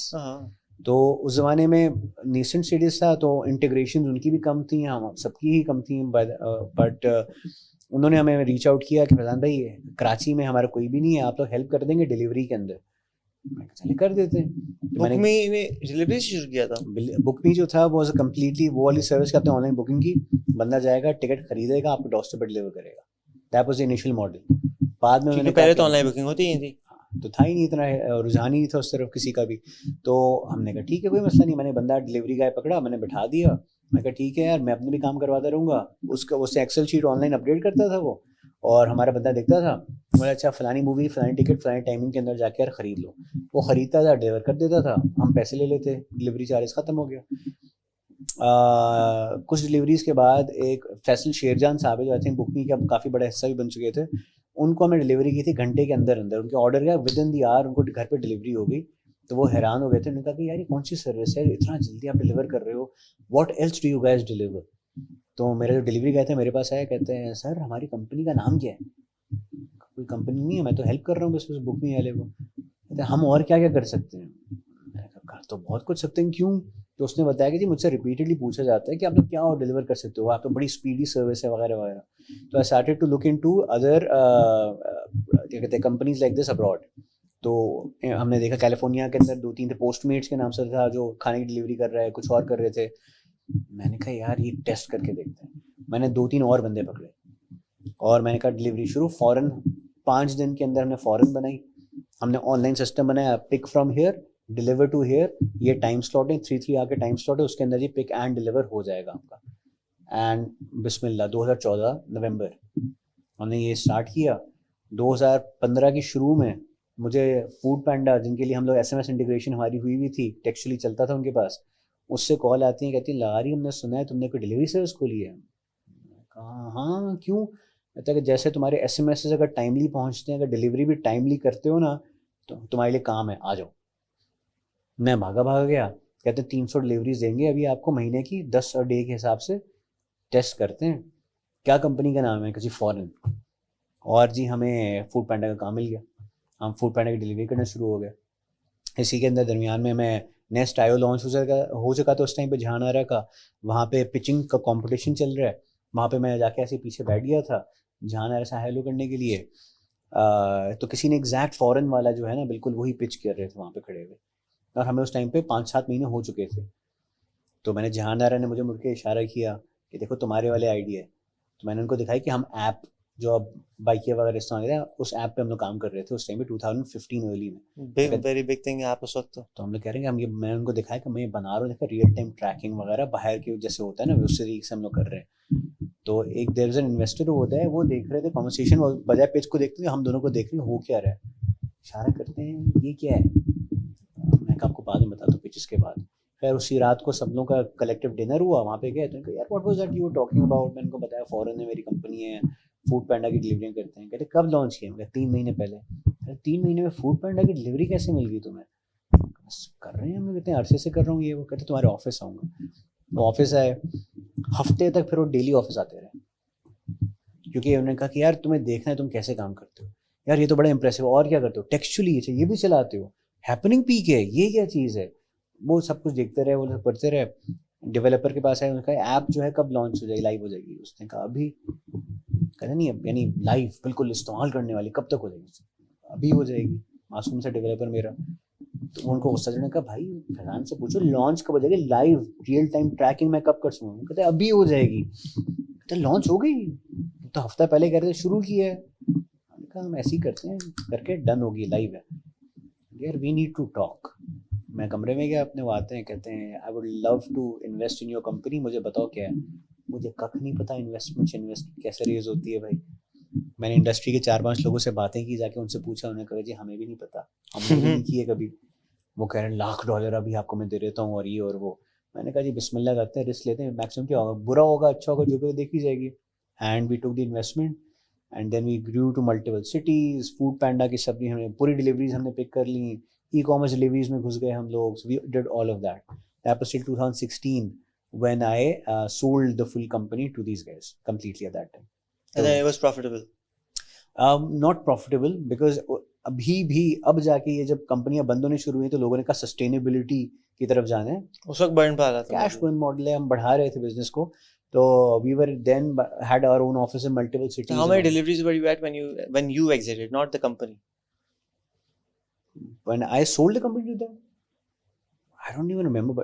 تو اس زمانے میں نیسنٹ اسٹیجز تھا, تو انٹیگریشنز ان کی بھی کم تھیں, ہم سب کی ہی کم تھیں, بٹ انہوں نے ہمیں ریچ آؤٹ کیا کہ فیضان بھائی کراچی میں ہمارا کوئی بھی نہیں ہے, آپ لوگ ہیلپ کر دیں گے ڈیلیوری کے اندر. میں کہا چلے کر دیتے ہیں. بک میں ڈلیوری شروع کیا تھا. بک می جو تھا وہ کمپلیٹلی وہ والی سروس کرتے ہیں آن لائن بکنگ کی. بندہ جائے گا ٹکٹ خریدے گا آپ کو ڈور اسٹیپ پہ ڈلیور کرے گا. That was the initial model. بعد میں انہوں نے پہلے تو آن لائن بکنگ ہوتی ہی تھی تو تھا ہی نہیں اتنا رجحان ہی نہیں تھا اس طرف کسی کا بھی. تو ہم نے کہا ٹھیک ہے کوئی مسئلہ نہیں. میں نے بندہ ڈلیوری گائے پکڑا, میں نے بٹھا دیا. میں کہا ٹھیک ہے یار میں اپنے بھی کام کرواتا رہوں گا. اس سے Excel sheet online update کرتا تھا وہ, اور ہمارا بندہ دیکھتا تھا. بولا اچھا فلانی مووی فلانی ٹکٹ فلانی ٹائمنگ کے اندر جا کے یار خرید لو. وہ خریدتا تھا, ڈلیور کر دیتا تھا, ہم پیسے لے لیتے, ڈلیوری چارجز ختم ہو گیا. کچھ ڈلیوریز کے بعد ایک فیصل شیرجان صاحب ہے جو آئی تھنک بکنگ کا کافی بڑا حصہ بھی بن چکے تھے, ان کو ہمیں ڈلیوری کی تھی گھنٹے کے اندر ان کے آرڈر کا ود ان دی آور ان کو گھر پہ ڈلیوری ہو گئی. تو وہ حیران ہو گئے تھے. انہوں نے کہا کہ یار یہ کون سی سروس ہے, اتنا جلدی آپ ڈلیور کر رہے ہو, what else do you guys deliver. تو میرے جو ڈلیوری گئے تھے میرے پاس آئے, کہتے ہیں سر ہماری کمپنی کا نام کیا ہے. کوئی کمپنی نہیں ہے, میں تو ہیلپ کر رہا ہوں بس بکنگ والے کو. کہتے ہیں ہم اور کیا کیا کر سکتے ہیں. میں نے کہا تو بہت کچھ سکتے ہیں, کیوں. تو اس نے بتایا کہ جی مجھ سے ریپیٹڈلی پوچھا جاتا ہے کہ آپ نے کیا اور ڈلیور کر سکتے ہو, آپ تو بڑی اسپیڈی سروس ہے وغیرہ وغیرہ. تو I started to look into other کیا کہتے ہیں کمپنیز لائک دس ابراڈ. تو ہم نے دیکھا کیلیفورنیا کے اندر 2-3 تھے, پوسٹ میٹس کے نام سے تھا جو کھانے کی ڈلیوری کر رہا ہے, کچھ اور کر رہے تھے. میں نے کہا یار یہ ٹیسٹ کر کے دیکھتے ہیں. میں نے 2-3 اور بندے پکڑے اور میں نے کہا ڈلیوری شروع. فوراً 5 دن کے اندر ہم نے فوراً بنائی. ہم نے آن لائن سسٹم بنایا, pick from here deliver to here. یہ ٹائم سلاٹ ہے 3 آ کے ٹائم سلاٹ ہے, اس کے اندر یہ پک اینڈ ڈلیور ہو جائے گا آپ کا. اینڈ بسم اللہ 2014 نومبر ہم نے یہ اسٹارٹ کیا. 2015 کی شروع میں مجھے فوڈ پینڈا جن کے لیے ہم لوگ SMS انٹیگریشن ہماری ہوئی تھی, ٹیکسچولی چلتا تھا ان کے پاس, اس سے کال آتی ہیں, کہتی ہیں لغاری ہم نے سنا ہے تم نے کوئی ڈلیوری سروس کھولی ہے. کہا ہاں کیوں. کہتا ہے کہ جیسے تمہارے SMS اگر ٹائملی پہنچتے ہیں, اگر ڈلیوری بھی ٹائملی کرتے ہو نا تو تمہارے لیے کام ہے, آ جاؤ. میں بھاگا گیا. کہتے ہیں 300 ڈلیوریز دیں گے ابھی آپ کو مہینے کی, 10 ڈے کے حساب سے ٹیسٹ کرتے ہیں. کیا کمپنی کا نام ہے. کہ جی فورن. اور جی ہمیں فوڈ پینڈا کا کام مل گیا, ہم فوڈ پینڈا کی ڈلیوری کرنا شروع ہو گئے. اسی کے اندر درمیان میں نیسٹ آئیو لانچ ہو چکا تھا اس ٹائم پہ جہان آرا کا. وہاں پہ پچنگ کا کمپٹیشن چل رہا ہے, وہاں پہ میں جا کے ایسے پیچھے بیٹھ گیا تھا جہان آرا سے ہیلو کرنے کے لیے. تو کسی نے ایگزیکٹ فورن والا جو ہے نا بالکل وہی پچ کر رہے تھے وہاں پہ کھڑے ہوئے, اور ہمیں اس ٹائم پہ 5-7 مہینے ہو چکے تھے. تو میں نے جہان آرا نے مجھے مڑ کے اشارہ کیا کہ دیکھو تمہارے والے آئیڈیا ہے. تو میں نے ان کو دکھائی کہ ہم ایپ جو اب بائکیں وغیرہ استعمال کرتے ہیں اس ایپ پہ ہم لوگ کام کر رہے تھے اس ٹائم پہ 2015 ارلی میں. ویری بگ تھنگ آپ اس وقت. تو ہم لوگ کہہ رہے ہیں کہ ہم یہ, میں نے ان کو دکھایا کہ میں یہ بنا رہا ہوں, دیکھا ریئل ٹائم ٹریکنگ وغیرہ باہر کے جیسے ہوتا ہے نا اس طریقے سے ہم لوگ کر رہے ہیں. تو ایک دیر از این انویسٹر ہوتا ہے, وہ دیکھ رہے تھے کنورسیشن, بجائے پیج کو دیکھتے ہیں ہم دونوں کو دیکھ رہے ہیں ہو کیا رہا ہے. اشارہ کرتے ہیں یہ کیا ہے. میں کہا آپ کو بعد میں بتا دوں پچز کے بعد. خیر اسی رات کو سب لوگوں کا کلیکٹیو ڈنر ہوا, وہاں پہ گئے تو یار what was that you were talking about. میں ان کو بتایا فورن ہے میری کمپنی ہے, فوڈ پینڈا کی ڈلیوریاں کرتے ہیں. کہتے کب لانچ کیا. میں کہا 3 مہینے پہلے. 3 مہینے میں فوڈ پینڈا کی ڈلیوری کیسے مل گئی تمہیں. بس کر رہے ہیں ہم لوگ اتنے عرصے سے کر رہا ہوں یہ. وہ کہتے تمہارے آفس آؤں گا. وہ آفس آئے, ہفتے تک پھر وہ ڈیلی آفس آتے رہے, کیونکہ انہوں نے کہا کہ یار تمہیں دیکھنا ہے تم کیسے کام کرتے ہو, یار یہ تو بڑا امپریسو, اور کیا کرتے ہو, ٹیکسچولی یہ بھی چلاتے ہو, ہیپننگ پی کے یہ کیا چیز ہے. وہ سب کچھ دیکھتے رہے, وہ لوگ پڑھتے رہے. ڈیولپر کے پاس آئے, انہوں نے کہا ایپ جو ہے کب لانچ ہو جائے گی, لائیو ہو جائے گی. اس نے کہا ابھی. کہتے نہیں یعنی لائیو بالکل استعمال کرنے والی کب تک ہو جائے گی. ابھی ہو جائے گی. معصوم سے ڈیولپر میرا. تو ان کو غصہ چڑھنے. کہا بھائی فیضان سے پوچھو لانچ کب ہو جائے گی, لائیو ریئل ٹائم ٹریکنگ میں کب کر سکوں. کہتے ابھی ہو جائے گی. کہتے لانچ ہو گئی, تو ہفتہ پہلے کہہ رہے تھے شروع کیا ہے. ہم نے کہا ہم ایسے ہی کرتے ہیں, کر کے ڈن ہوگی, لائیو ہے. یار وی نیڈ ٹو ٹاک. میں کمرے میں گیا اپنے, وہ آتے ہیں کہتے ہیں I would love to invest in your company. مجھے بتاؤ کیا ہے. مجھے ککھ نہیں پتا انویسٹمنٹ کیسے ریز ہوتی ہے بھائی. میں نے انڈسٹری کے 4-5 لوگوں سے باتیں کی, جا کے ان سے پوچھا, انہوں نے کہا جی ہمیں بھی نہیں پتا, ہم نے بھی نہیں کی ہے کبھی. وہ کہہ رہے ہیں $1,00,000 ابھی آپ کو میں دے دیتا ہوں, اور یہ اور وہ. میں نے کہا جی بسم اللہ کرتے ہیں, رسک لیتے ہیں, میکسیمم کیا ہوگا, برا ہوگا اچھا ہوگا جو بھی دیکھی جائے گی. And we took the investment and then we grew to multiple cities. Foodpanda کی سب ہم نے پوری ڈلیوریز ہم نے پک کر لیں, ای کامرس ڈلیوریز میں گھس گئے ہم لوگ. We did all of that. That was till 2016 when I sold the full company to these guys completely at that time. And then it was profitable. Not profitable because ابھی بھی اب جا کے یہ جب کمپنیاں بند ہونے شروع ہوئی تو لوگوں نے کہا سسٹینیبلٹی کی طرف جانا ہے. اس وقت برن پہ آ رہا تھا, کیش برن ماڈل ہے, ہم بڑھا رہے تھے بزنس کو. تو we were then had our own office in multiple cities. How many deliveries were you at when you exited, not the company? when I sold the company to them, I don't even remember,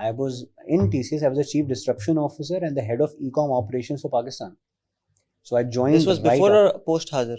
I was in TCS. I was the chief disruption officer and the head of e-com operations for Pakistan. So I joined. This was before or post Hazir?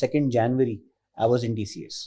2nd January I was in TCS.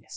Yes.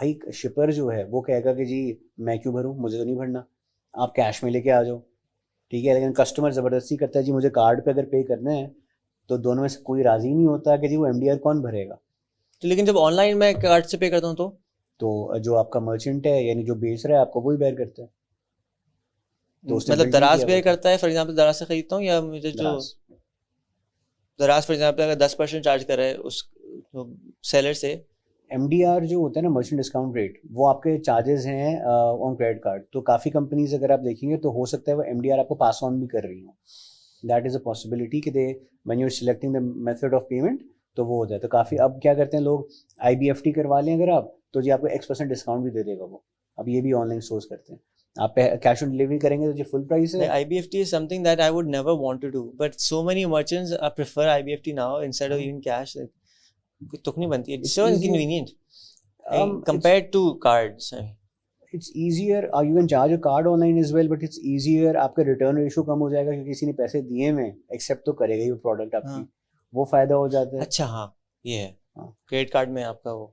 بھائی شپر جو ہے وہ کہے گا کہ جی میں کیوں بھروں, مجھے تو نہیں بھرنا, آپ کیش میں لے کے آ جاؤ, ٹھیک ہے. لیکن کسٹمر زبردستی کرتا ہے جی مجھے کارڈ پہ اگر پے کرنا ہے, تو دونوں میں سے کوئی راضی نہیں ہوتا کہ جی وہ MDR کون بھرے گا. تو لیکن جب آن لائن میں کارڈ سے پے کرتا ہوں تو جو آپ کا مرچنٹ ہے یعنی جو بیچ رہا ہے آپ کو وہی بیئر کرتا ہے. تو اس نے مطلب build نہیں دراز کیا بیئر ہوتا. کرتا ہے, فار ایگزامپل دراز سے خریدتا ہوں, یا مجھے جو دراز فار ایگزامپل اگر 10% چارج کر رہا ہے اس سیلر سے, MDR جو ہوتا ہے نا مرچنٹ ڈسکاؤنٹ ریٹ, وہ آپ کے چارجز ہیں آن کریڈٹ کارڈ. تو کافی کمپنیز اگر آپ دیکھیں گے تو ہو سکتا ہے وہ MDR آپ کو پاس آن بھی کر رہی ہوں. دیٹ از اے پاسبلٹی کہ they when you are selecting the method of payment تو وہ ہوتا ہے. تو کافی اب کیا کرتے ہیں لوگ, IBFT کروا لیں اگر آپ تو جی آپ کو X% ڈسکاؤنٹ بھی دے دے گا وہ. اب یہ بھی آن لائن سورس کرتے ہیں. آپ کیش آن ڈلیوری کریں گے تو جی فل پرائز ہے. IBFT is something that I would never want to do, but so many merchants prefer IBFT now instead of even cash. تک نہیں بنتی ہے, it's so inconvenient compared to cards. It's easier, you can charge a card online as well, but it's easier. آپ کا return ratio کم ہو جائے گا کیونکہ کسی نے پیسے دیے میں ایکسیپٹ تو کرے گا ہی وہ پروڈکٹ آپ کی, وہ فائدہ ہو جاتا ہے. اچھا ہاں یہ ہے, کریڈٹ کارڈ میں آپ کا وہ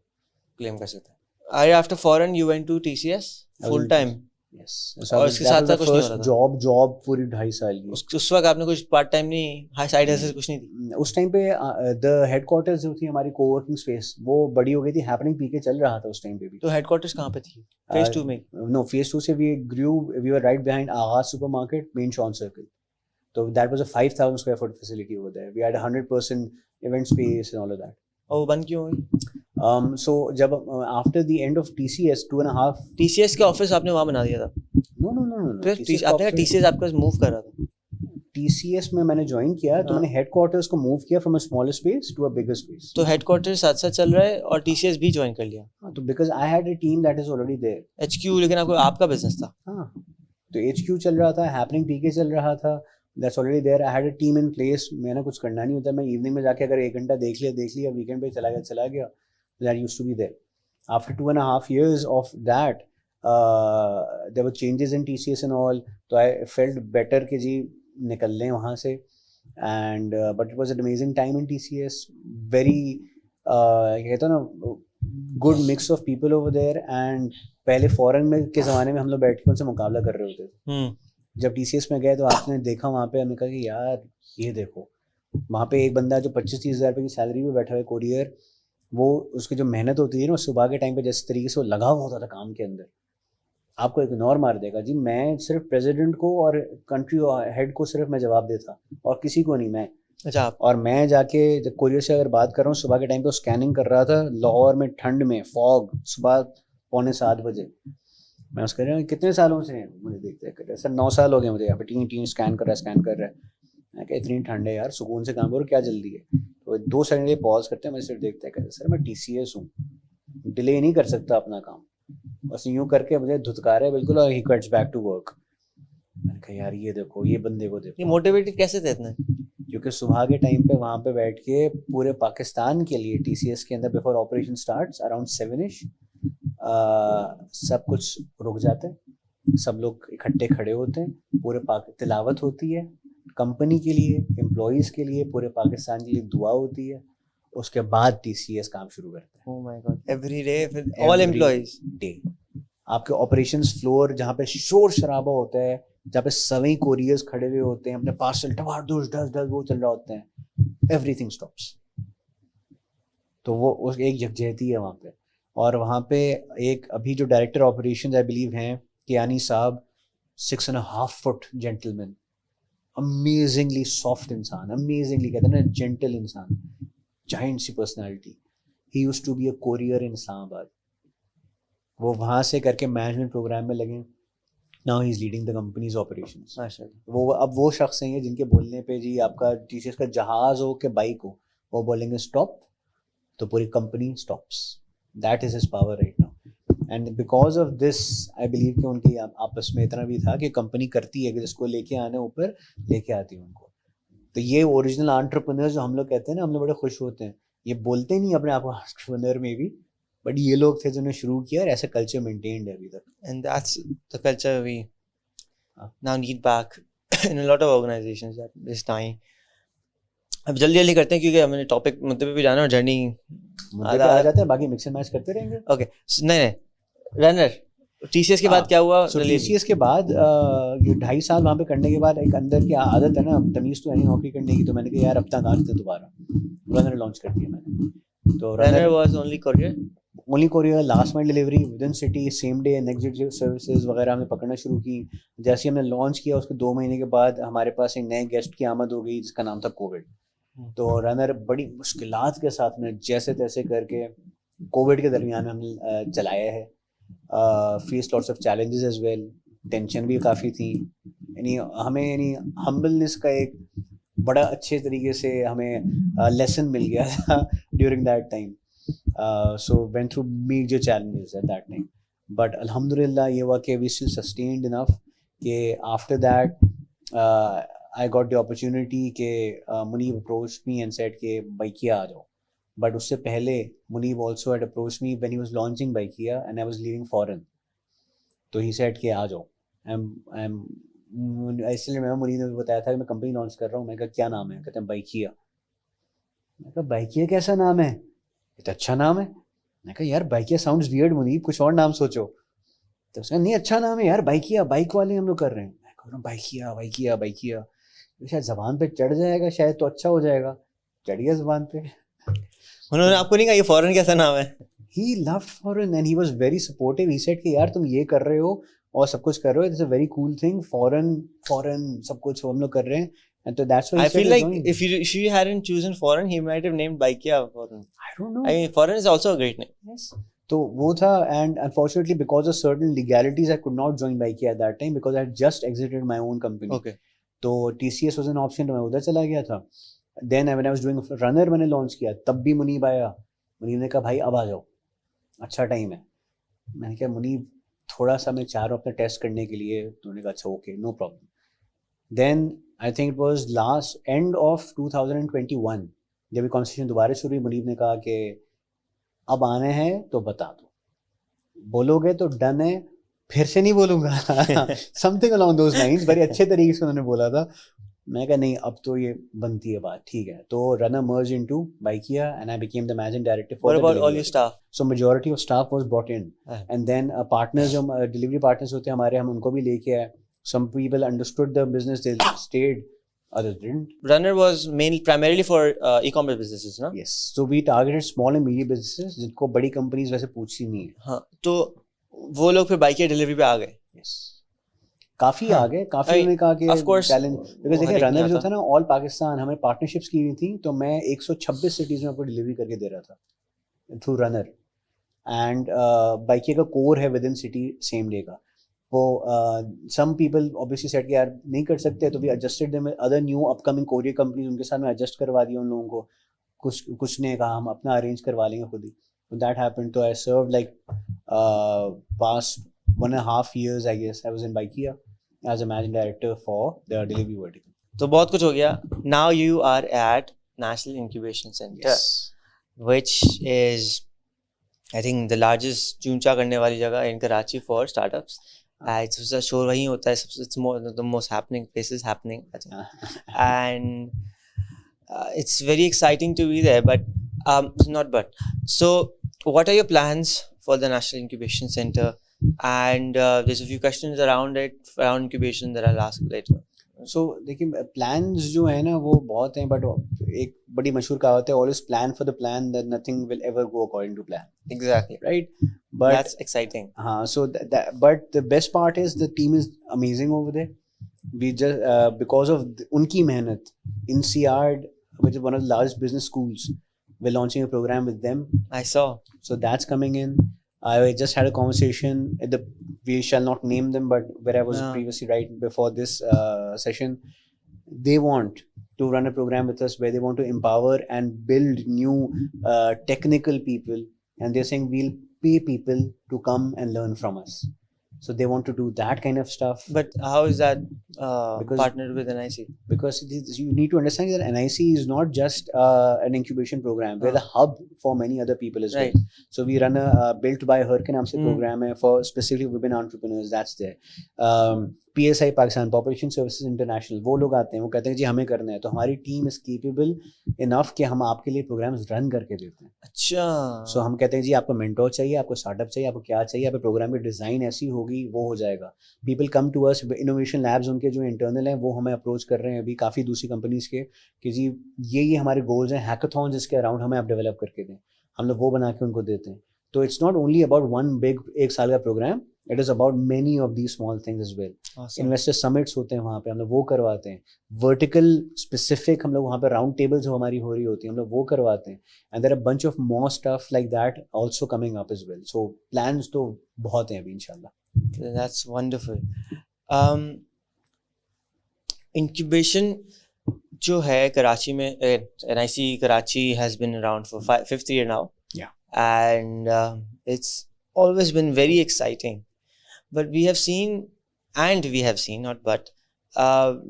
کلیم کر سکتا ہے. After foreign you went to TCS full time. Yes. اور اس کے ساتھ ساتھ کچھ نہیں ہوتا تھا. جاب پوری 2.5 سال کی. اس وقت آپ نے کچھ پارٹ ٹائم نہیں, ہائی سائڈ ہسل کچھ نہیں تھی اس ٹائم پہ. دا ہیڈ کوارٹرز جو تھی ہماری کو ورکنگ اسپیس وہ بڑی ہو گئی تھی, ہیپننگ پی کے چل رہا تھا اس ٹائم پہ بھی. تو ہیڈ کوارٹرز کہاں پہ تھی؟ فیز 2 میں؟ نو, فیز 2 سے وی گریو, وی ور رائٹ بیہائنڈ آغاز سپر مارکیٹ, مین شان سرکل. تو that was a 5000 square foot facility over there. We had 100% event space and all of that. اور وہ بند کیوں ہوئی؟ So جب after the end of TCS 2.5 TCS کا آفس آپ نے وہاں بنا دیا تھا؟ No. پھر آپ نے TCS آپ کا موو کر رہا تھا. TCS میں نے جوائن کیا تو میں نے ہیڈ کوارٹرز کو موو کیا from a smaller space to a bigger space. تو ہیڈ کوارٹر ساتھ ساتھ چل رہا ہے اور TCS بھی جوائن کر لیا. تو because I had a team that is already there. HQ لیکن آپ کا بزنس تھا. ہاں تو HQ چل رہا تھا, ہیپننگ پی کے چل رہا تھا, that's already there. I had a team in place. میں نے کچھ کرنا نہیں ہوتا, میں ایوننگ میں جا کے اگر 1 گھنٹہ دیکھ لیا, ویکینڈ پہ چلا گیا. That used to be there. After 2.5 years of that there were changes in TCS and all, تو I felt better کہ جی نکل لیں وہاں سے. And but it was an amazing time in TCS, very کہتا نا good mix of people over there. And پہلے فورن میں کے زمانے میں ہم لوگ بیٹھ کے ان سے مقابلہ کر رہے ہوتے تھے. جب TCS میں گئے تو آپ نے دیکھا وہاں پہ, ہم نے کہا کہ یار یہ دیکھو وہاں پہ ایک بندہ جو 25-30 ہزار روپے کی سیلری پہ بیٹھا ہے کوریئر, وہ اس کی جو محنت ہوتی ہے نا صبح کے ٹائم پہ جس طریقے سے وہ لگا ہوا ہوتا تھا کام کے اندر, آپ کو اگنور مار دے گا. جی میں صرف پریزیڈنٹ کو اور کنٹری ہیڈ کو صرف میں جواب دیتا اور کسی کو نہیں. میں اچھا, اور میں جا کے جب کوریئر سے اگر بات کر رہا ہوں صبح کے ٹائم پہ اسکیننگ کر رہا تھا لاہور میں ٹھنڈ میں, فاگ, صبح 6:45 بجے. میں اس کہہ رہا ہوں کتنے سالوں سے ہیں, مجھے دیکھتے کر رہے سر 9 سال ہو گئے مجھے یہاں پہ ٹین اسکین کر رہا ہے. میں کہ اتنی ٹھنڈ ہے یار, سکون سے کام کرو, کیا جلدی ہے. تو 2 سیکنڈ پاز کرتے ہیں, میں صرف دیکھتا ہے کہتے سر میں TCS ہوں, ڈیلے نہیں کر سکتا اپنا کام, بس یوں کر کے مجھے دھتکارا ہے بالکل, اور ہی کٹس بیک ٹو ورک. میں نے کہا یار یہ دیکھو, یہ بندے کو دیکھو. یہ موٹیویٹڈ کیسے تھے اتنے؟ کیونکہ صبح کے ٹائم پہ وہاں پہ بیٹھ کے پورے پاکستان کے لیے TCS کے اندر before operation starts around 7ish سب کچھ رک جاتا ہے, سب لوگ اکٹھے کھڑے ہوتے ہیں, پورے تلاوت ہوتی ہے کمپنی کے لیے, امپلائیز کے لیے, پورے پاکستان کے لیے دعا ہوتی ہے. اس کے بعد TCS کام شروع کرتا ہے. Oh my God, every day with all employees. Day. آپ کے آپریشنس فلور جہاں پہ شور شرابہ ہوتا ہے, جہاں پہ سویں کوریئرز کھڑے ہوئے ہوتے ہیں, اپنے پارسل ٹواڈوش ڈس وہ چل رہا ہوتے ہیں, ایوری تھنگ اسٹاپس. تو وہ ایک یکجہتی ہے وہاں پہ. اور وہاں پہ ایک ابھی جو ڈائریکٹر آپریشنز آئی بلیو ہیں کیانی صاحب, 6.5 فٹ جینٹلمین, امیزنگلی سافٹ انسان, امیزنگلی کہتے ہیں نا جینٹل انسان, جائنٹ سی personality. He used to be a courier in Islamabad. وہ وہاں سے کر کے مینجمنٹ پروگرام میں لگے. Now he is leading the companies operations. وہ اب وہ شخص ہیں جن کے بولنے پہ جی آپ کا TCS کا جہاز ہو کہ بائک ہو, وہ بولیں گے اسٹاپ تو پوری company stops. That is his power right now. And because of this I believe کہ ان کی آپس میں اتنا بھی تھا کہ کمپنی کرتی ہے کہ جس کو لے کے آنا اوپر لے کے آتی ہے ان کو. تو یہ اوریجنل انٹرپرینر جو ہم لوگ کہتے ہیں نا, ہم لوگ بڑے خوش ہوتے ہیں. یہ بولتے نہیں اپنے آپ کو انٹرپرینر میں بھی, بٹ یہ لوگ تھے جنہوں نے شروع کیا اور ایسا کلچر مینٹینڈ ہے ابھی تک. And that's the culture we now need back in a lot of organizations at this time. اب جلدی کرتے ہیں کیونکہ ہم نے ٹاپک مدعے پہ بھی جانا اور جرنی آ جاتے ہیں, باقی مکس اینڈ میچ کرتے رہیں گے. اوکے نہیں رنر TCS کے بعد کیا ہوا؟ سو TCS کے بعد یہ 2.5 سال وہاں پہ کرنے کے بعد ایک اندر کی عادت ہے نا, تمیز تو ہے نہیں نوکری کرنے کی, تو میں نے کہا یار اب تک آج سے دوبارہ رنر لانچ کر دیا میں نے. تو runner was only courier, only courier, last mile delivery within city, same day, next day services وغیرہ ہم نے پکڑنا شروع کی. جیسے ہم نے لانچ کیا اس کے 2 مہینے کے بعد ہمارے پاس ایک نئے گیسٹ کی آمد ہو گئی جس کا نام تھا کووڈ. تو رنر بڑی مشکلات کے ساتھ میں جیسے تیسے کر کے کووڈ کے درمیان ہم نے چلایا ہے. Face lots of challenges as well, tension بھی کافی تھی. یعنی ہمیں ہمبلنس کا ایک بڑا اچھے طریقے سے ہمیں لیسن مل گیا تھا during that time. So went through major challenges at that time, but الحمد للہ یہ ہوا کہ وی اسٹل سسٹینڈ انف کہ after that I got the opportunity کہ Muneeb approach me and said کہ بائیکیا آ جاؤ. بٹ اس سے پہلے Muneeb also had approach me when he was launching Bykea and I was leaving foreign. تو ہی سیڈ کہ آ جاؤ. اس لیے میں منیب نے بتایا تھا کہ میں کمپنی لانچ کر رہا ہوں. میں کہا کیا نام ہے؟ کہتے ہیں بائیکیا. میں کہا بائیکیا کیسا نام ہے؟ اتنا اچھا نام ہے. میں کہا یار بائیکیا ساؤنڈز ویئرڈ منیب, کچھ اور نام سوچو. تو اس کا نہیں اچھا نام ہے یار بائیکیا, بائک والے ہم لوگ کر رہے ہیں. میں کہہ رہا ہوں بائیکیا بائیکیا بائیکیا, شاید زبان پہ چڑھ جائے گا, شاید تو اچھا ہو جائے گا. چڑھ گیا زبان پہ. انہوں نے آپ کو نہیں کہا یہ فورن کیسا نام ہے؟ He loved foreign and he was very supportive. He said کہ یار تم یہ کر رہے ہو اور سب کچھ کر رہے ہو, it's a very cool thing. Foreign سب کچھ ہم لوگ کر رہے ہیں. And so that's why I feel like if she hadn't chosen foreign, he might have named Baikia foreign. I don't know. I mean, foreign is also a great name. Yes. تو وہ تھا, and unfortunately because of certain legalities I could not join Baikia at that time because I had just exited my own company. Okay. تو TCS was an option, تو میں ادھر چلا گیا تھا. Then when I was doing runner میں نے launch کیا, تب بھی منیب آیا. منیب نے کہا بھائی اب آ جاؤ, اچھا ٹائم ہے. میں نے کہا منیب تھوڑا سا میں چاہ رہا ہوں اپنا ٹیسٹ کرنے کے لیے. تو نے کہا اچھا okay no problem. Then I think it was last end of 2021 جب یہ کانورسیشن دوبارہ شروع ہوئی. منیب نے کہا کہ اب آنے ہیں تو بتا دو, بولو گے تو ڈن ہے, پھر سے نہیں بولوں گا. Something along those lines. بڑے اچھے طریقے سے انہوں نے بولا تھا. میں کہا نہیں اب تو یہ بنتی ہے بات, ٹھیک ہے. تو runner merged into Baikia and I became the managing director for What the about delivery all your staff? So majority of staff was brought in. And then partners جو delivery partners ہوتے ہیں ہمارے, ہم ان کو بھی لے کے آئے. Some people understood the business, they stayed, others didn't. Runner was primarily for e-commerce businesses, no? Yes. So we targeted small and medium businesses جن کو بڑی companies ویسے پوچھتی نہیں ہیں. ہاں, تو وہ لوگ پھر Baikia delivery پہ آ گئے. Yes. کافی آگے, کافی انہوں نے کہا کہ چیلنج, بیکاز دیکھیں رنر جو تھا نا آل پاکستان, ہمیں پارٹنرشپس کی ہوئی تھیں. تو میں 126 سٹیز میں آپ کو ڈلیوری کر کے دے رہا تھا تھرو رنر. اینڈ بائیکیا کا کور ہے with in city same day کا. وہ سم پیپل اوبیسلی سیٹ کہ یار نہیں کر سکتے, تو وی ایڈجسٹڈ دیم ادر نیو اپ کمنگ کوریئر کمپنیز, ان کے ساتھ میں ایڈجسٹ کروا دیا ان لوگوں کو. کچھ نے کہا ہم اپنا ارینج کروا لیں گے خود ہی. That happen. تو آئی سرو like past 1.5 years I guess I was in Baikia as a managing director for the delivery vertical. تو بہت کچھ ہو گیا. Now you are at National Incubation Center. Yes. Which is I think the largest چونچا کرنے والی جگہ in Karachi for startups. سب سے شور وہیں ہوتا ہے, it's more the most happening places happening I think. And it's very exciting to be there, but so what are your plans for the National Incubation Center? And there's a few questions around incubation that I'll ask later. So دیکھیے plans جو ہیں نا وہ بہت ہیں, but ایک بڑی مشہور کہاوت ہے always plan for the plan that nothing will ever go according to plan. Exactly. Right? But that's exciting. So but the best part is the team is amazing over there. We just because of unki mehnat, INSEAD, which is one of the largest business schools, we're launching a program with them. I saw. So that's coming in. I just had a conversation at we shall not name them, but where I was previously right before this session, they want to run a program with us where they want to empower and build new technical people, and they're saying we'll pay people to come and learn from us. So they want to do that kind of stuff. But how is that partnered with NIC? Because you need to understand that NIC is not just an incubation program. We're the hub for many other people as well. Right. So we run a Built by Her ke naam se program hai for specifically women entrepreneurs. That's there. PSI Pakistan, population services international, وہ لوگ آتے ہیں, وہ کہتے ہیں جی ہمیں کرنا ہے, تو ہماری ٹیم از کیپیبل انف کہ ہم آپ کے لیے پروگرامز رن کر کے دیتے ہیں. اچھا, سو ہم کہتے ہیں جی آپ کو مینٹور چاہیے, آپ کو اسٹارٹ اپ چاہیے, آپ کو کیا چاہیے, آپ کے پروگرام کی ڈیزائن ایسی ہوگی, وہ ہو جائے گا. People come to us, innovation labs ان کے جو انٹرنل ہیں وہ ہمیں اپروچ کر رہے ہیں ابھی کافی دوسری کمپنیز کے کہ جی یہ ہمارے گولز ہیں, ہیکاتھون جس کے اراؤنڈ ہمیں آپ ڈیولپ کر کے دیں, ہم لوگ وہ بنا کے ان کو دیتے ہیں. تو it's not only about one big ایک سال کا program, it is about many of these small things as well. Investor summits ہوتے ہیں وہاں پہ, ہم لوگ وہ کرواتے ہیں. ورٹیکل اسپیسیفک ہم لوگ وہاں پہ راؤنڈ ٹیبلز جو ہماری ہو رہی ہوتی ہیں ہم لوگ وہ کرواتے ہیں. And there are bunch of more stuff like that also coming up as well. So plans تو بہت ہیں ابھی ان شاء اللہ. That's wonderful. Incubation جو ہے کراچی میں, NIC Karachi has been around for 5th year now. Yeah. And it's always been very exciting. But we have seen,